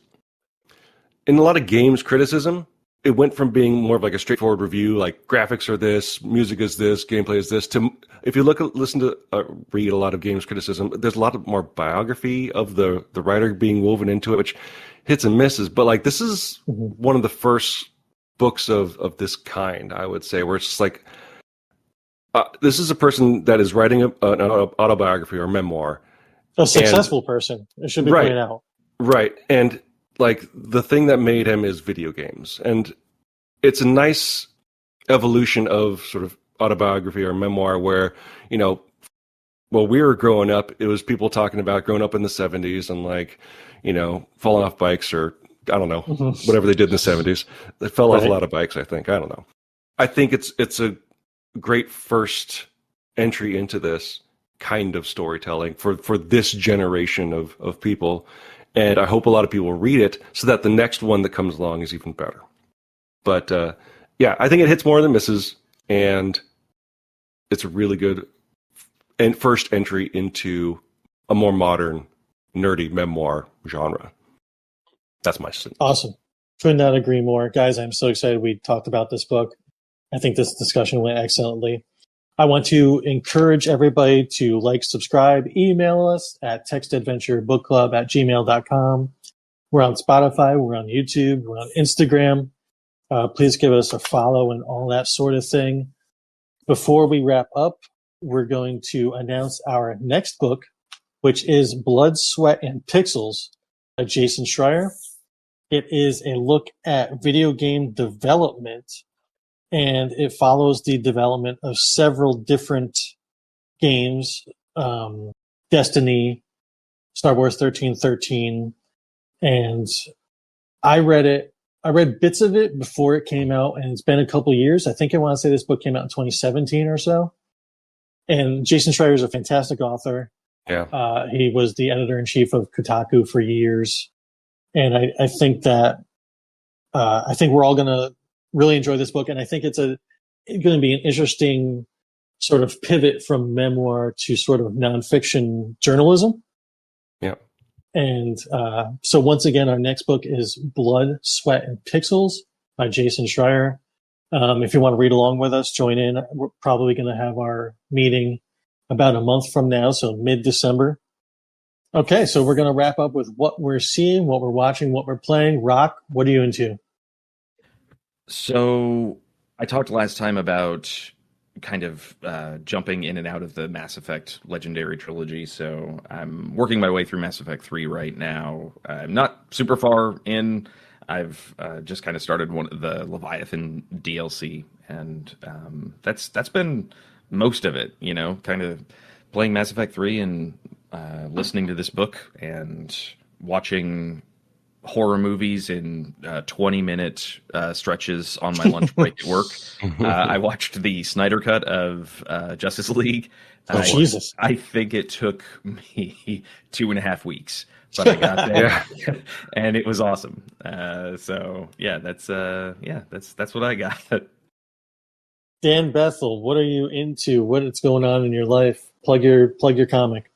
in a lot of games criticism, it went from being more of like a straightforward review, like graphics are this, music is this, gameplay is this, to if you read a lot of games criticism, there's a lot more biography of the writer being woven into it, which hits and misses. But like, this is one of the first books of this kind, I would say, where it's just like, this is a person that is writing an autobiography or memoir. A successful person, it should be pointed out. Right, and like, the thing that made him is video games. And it's a nice evolution of sort of autobiography or memoir where, while we were growing up, it was people talking about growing up in the 70s and like, falling off bikes, or I don't know, whatever they did in the 70s. They fell off a lot of bikes, I think. I don't know. I think it's a great first entry into this kind of storytelling for this generation of people. And I hope a lot of people read it so that the next one that comes along is even better. But I think it hits more than misses, and it's a really good first entry into a more modern, nerdy memoir genre. That's my sentence. Awesome. Could not agree more. Guys, I'm so excited we talked about this book. I think this discussion went excellently. I want to encourage everybody to like, subscribe, email us at textadventurebookclub@gmail.com. We're on Spotify, we're on YouTube, we're on Instagram. Please give us a follow and all that sort of thing. Before we wrap up, we're going to announce our next book, which is Blood, Sweat, and Pixels by Jason Schreier. It is a look at video game development, and it follows the development of several different games, Destiny, Star Wars 1313, and I read bits of it before it came out, and it's been a couple years. I think I want to say this book came out in 2017 or so. And Jason Schreier is a fantastic author. Yeah. He was the editor-in-chief of Kotaku for years. And I think that I think we're all going to really enjoy this book, and I think it's going to be an interesting sort of pivot from memoir to sort of nonfiction journalism. Yeah. And so once again, our next book is Blood, Sweat, and Pixels by Jason Schreier. If you want to read along with us, join in. We're probably going to have our meeting about a month from now, so mid-December. Okay, so we're going to wrap up with what we're seeing, what we're watching, what we're playing. Rock, what are you into? So I talked last time about kind of jumping in and out of the Mass Effect Legendary Trilogy. So I'm working my way through Mass Effect 3 right now. I'm not super far in. I've just kind of started one of the Leviathan DLC, and that's been most of it. You know, kind of playing Mass Effect 3 and listening to this book and watching horror movies in 20-minute stretches on my lunch break at work. I watched the Snyder cut of Justice League. Jesus. I think it took me 2.5 weeks, but I got there and it was awesome. So yeah, that's what I got. Dan Bethel, what are you into? What's going on in your life? Plug your comic.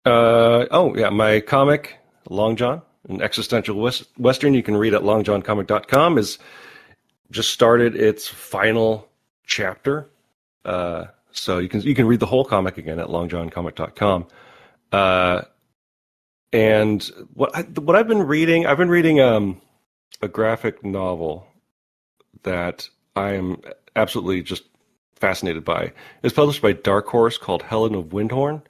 My comic, Long John, an existential western you can read at longjohncomic.com, is just started its final chapter. So you can read the whole comic again at longjohncomic.com. And what I've been reading, a graphic novel that I am absolutely just fascinated by. It's published by Dark Horse called Helen of Windhorn,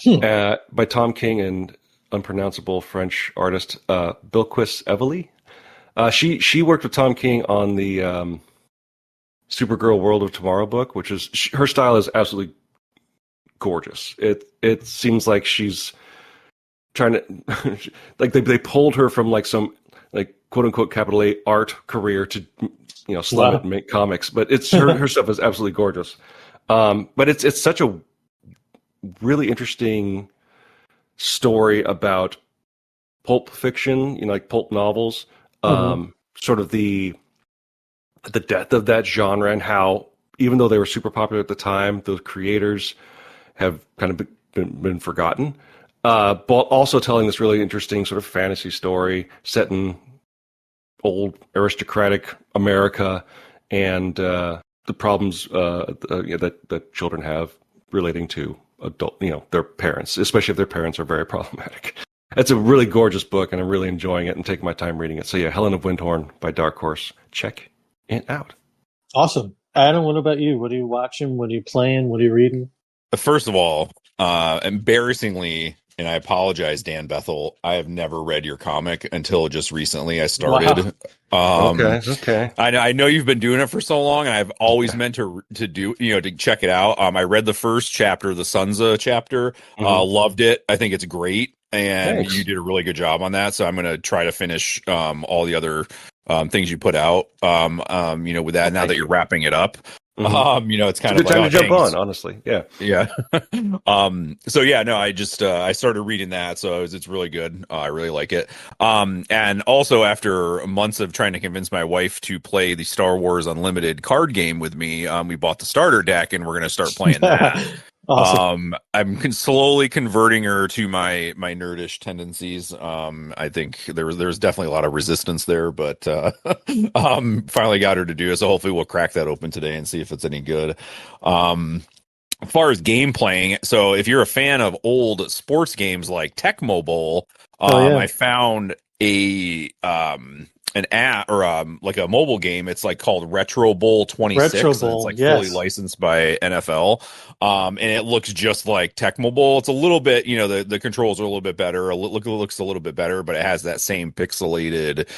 by Tom King and unpronounceable French artist Bilquis Evely. She worked with Tom King on the Supergirl World of Tomorrow book, which is her style is absolutely gorgeous. It seems like she's trying to like they pulled her from like some like quote unquote capital A art career to slum it and make comics, but it's her stuff is absolutely gorgeous. But it's such a really interesting story about pulp fiction, like pulp novels, sort of the death of that genre, and how even though they were super popular at the time, the creators have kind of been forgotten. But also telling this really interesting sort of fantasy story set in old aristocratic America and the problems that children have relating to adult, their parents, especially if their parents are very problematic. It's a really gorgeous book, and I'm really enjoying it and taking my time reading it. So yeah, Helen of Windhorn by Dark Horse. Check it out. Awesome. Adam, what about you? What are you watching? What are you playing? What are you reading? First of all, embarrassingly, and I apologize, Dan Bethel, I have never read your comic until just recently. I started. Wow. Okay. I know you've been doing it for so long, and I've always meant to do, to check it out. I read the first chapter, the Sunza chapter, loved it. I think it's great, and Thanks. You did a really good job on that. So I'm going to try to finish all the other things you put out. With that, now that you're wrapping it up. It's kind of a good time like, to jump on, honestly. Yeah. I started reading that, so it's really good. I really like it. And also after months of trying to convince my wife to play the Star Wars Unlimited card game with me, we bought the starter deck and we're going to start playing that. Awesome. I'm slowly converting her to my nerdish tendencies. I think there's definitely a lot of resistance there, but finally got her to do it. So hopefully we'll crack that open today and see if it's any good. As far as game playing, so if you're a fan of old sports games like Tecmo Bowl, I found an app or like a mobile game. It's like called Retro Bowl 26. Retro Bowl, it's like fully licensed by NFL. And it looks just like Tecmo Bowl. It's a little bit, the controls are a little bit better. Looks a little bit better, but it has that same pixelated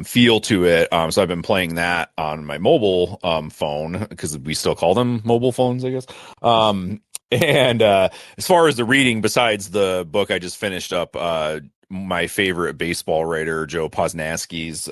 feel to it. So I've been playing that on my mobile phone, because we still call them mobile phones, I guess. And as far as the reading, besides the book I just finished up, my favorite baseball writer, Joe Posnanski's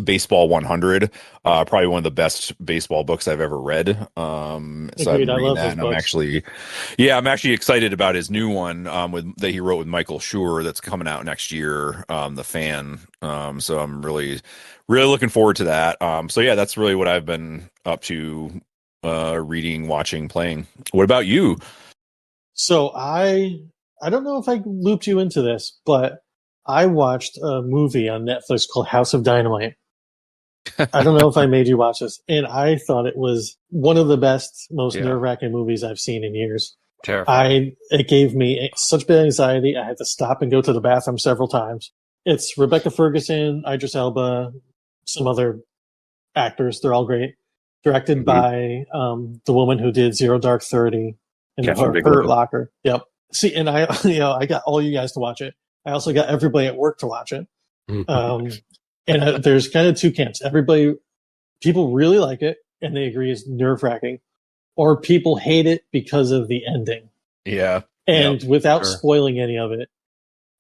Baseball 100, probably one of the best baseball books I've ever read. So I've been reading that, and I'm actually excited about his new one that he wrote with Michael Schur that's coming out next year, The Fan. So I'm really, really looking forward to that. So yeah, that's really what I've been up to, reading, watching, playing. What about you? So I don't know if I looped you into this, but I watched a movie on Netflix called House of Dynamite. I don't know if I made you watch this, and I thought it was one of the best, most Yeah. nerve-wracking movies I've seen in years. Terrifying. It gave me such bad anxiety. I had to stop and go to the bathroom several times. It's Rebecca Ferguson, Idris Elba, some other actors. They're all great. Directed by the woman who did Zero Dark 30 and Catherine Hurt Bigelow. Locker. Yep. See, and I, I got all you guys to watch it. I also got everybody at work to watch it. And there's kind of two camps. People really like it and they agree it's nerve-wracking, or people hate it because of the ending. Yeah. And without Sure. spoiling any of it,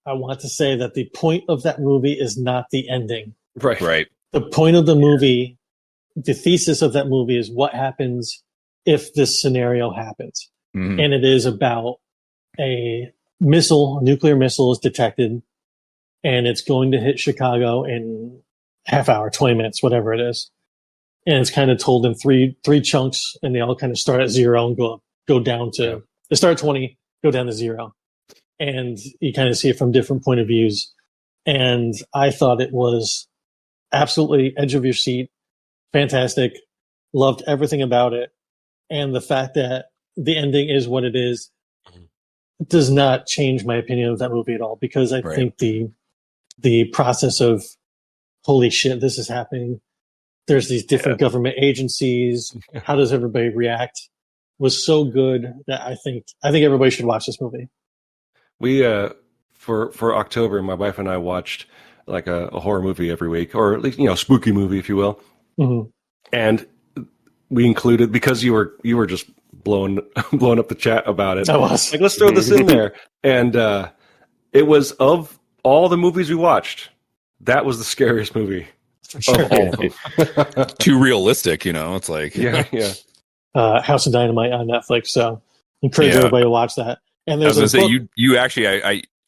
I want to say that the point of that movie is not the ending. Right. Right. The point of the movie, the thesis of that movie is what happens if this scenario happens. Mhm. And it is about a nuclear missile is detected, and it's going to hit Chicago in half hour, 20 minutes, whatever it is. And it's kind of told in three chunks, and they all kind of start at 0 and go down to, they start at 20, go down to 0. And you kind of see it from different point of views. And I thought it was absolutely edge of your seat, fantastic, loved everything about it. And the fact that the ending is what it is does not change my opinion of that movie at all, because I think the process of, holy shit, this is happening. There's these different government agencies. How does everybody react? Was so good that I think everybody should watch this movie. We for October, my wife and I watched like a horror movie every week, or at least spooky movie, if you will. Mm-hmm. And we included, because you were just blowing up the chat about it. I was like, let's throw this in there, and it was, of all the movies we watched, that was the scariest movie. For sure. Of all of them. Too realistic, it's like Yeah. House of Dynamite on Netflix. So encourage everybody to watch that. And I was there's gonna say you actually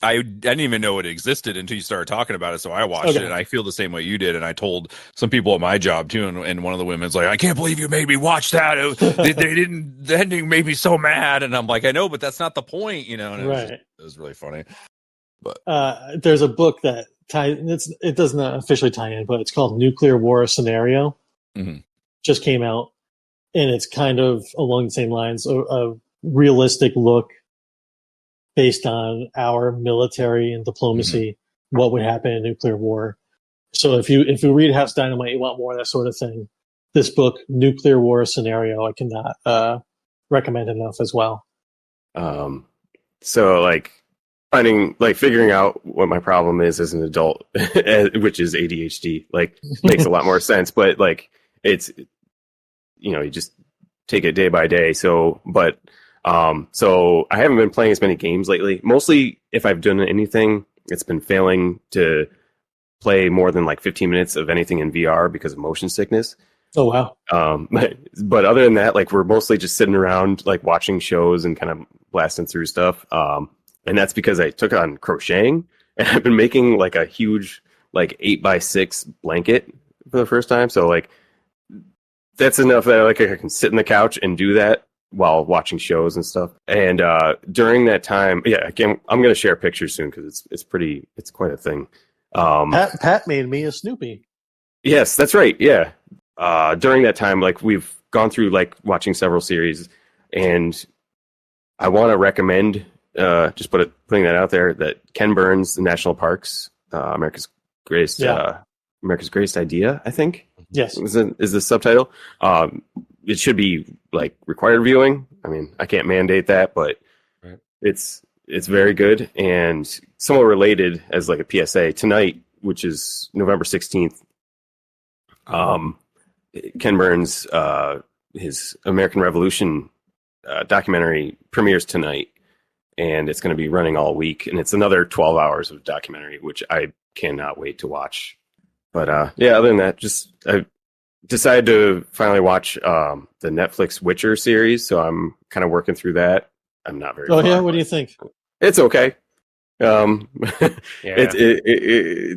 I didn't even know it existed until you started talking about it. So I watched it, and I feel the same way you did. And I told some people at my job too, and one of the women's like, "I can't believe you made me watch that. They didn't. The ending made me so mad." And I'm like, "I know, but that's not the point, And it was really funny. But there's a book that it does not officially tie in, but it's called Nuclear War Scenario. Mhm. Just came out, and it's kind of along the same lines, a realistic look based on our military and diplomacy, what would happen in nuclear war. So if you read House Dynamite, you want more of that sort of thing. This book, Nuclear War Scenario, I cannot recommend enough as well. So figuring out what my problem is as an adult, which is ADHD, makes a lot more sense. But it's, you just take it day by day. So I haven't been playing as many games lately. Mostly, if I've done anything, it's been failing to play more than 15 minutes of anything in VR because of motion sickness. Oh, wow. But other than that, we're mostly just sitting around, watching shows and kind of blasting through stuff. And that's because I took on crocheting, and I've been making a huge 8x6 blanket for the first time. So that's enough that I can sit in the couch and do that while watching shows and stuff. And during that time, I'm going to share pictures soon because it's quite a thing. Pat made me a Snoopy. Yes, that's right. Yeah. During that time, we've gone through watching several series, and I want to recommend just putting that out there, that Ken Burns' The National Parks, America's Greatest Idea, I think. Yes. Is the subtitle. It should be required viewing. I mean, I can't mandate that, but it's very good. And somewhat related as a PSA, tonight, which is November 16th, Ken Burns, his American Revolution documentary premieres tonight, and it's going to be running all week. And it's another 12 hours of documentary, which I cannot wait to watch. But other than that, I decided to finally watch the Netflix Witcher series, so I'm kind of working through that. I'm not very. Oh yeah, what do you think? It's okay. It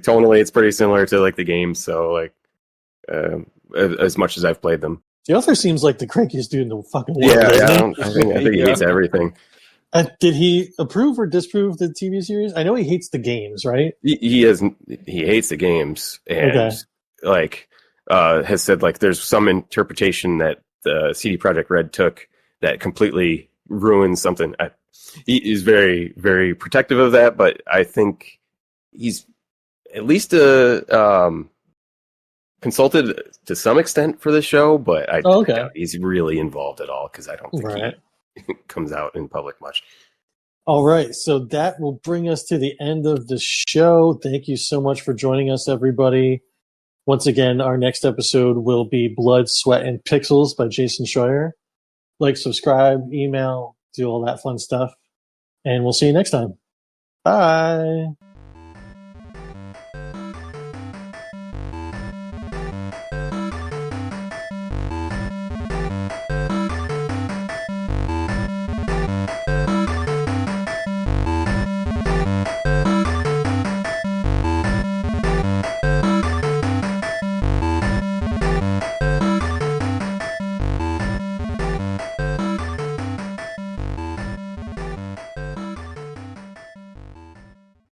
tonally, it's pretty similar to the games. So as much as I've played them. The author seems like the crankiest dude in the fucking world. I think he hates everything. Did he approve or disapprove the TV series? I know he hates the games, right? He hates the games, and has said like there's some interpretation that the CD Projekt Red took that completely ruins something. He is very, very protective of that, but I think he's at least consulted to some extent for the show, but I doubt he's really involved at all because I don't think he comes out in public much. All right, so that will bring us to the end of the show. Thank you so much for joining us, everybody. Once again, our next episode will be Blood, Sweat, and Pixels by Jason Schreier. Like, subscribe, email, do all that fun stuff. And we'll see you next time. Bye.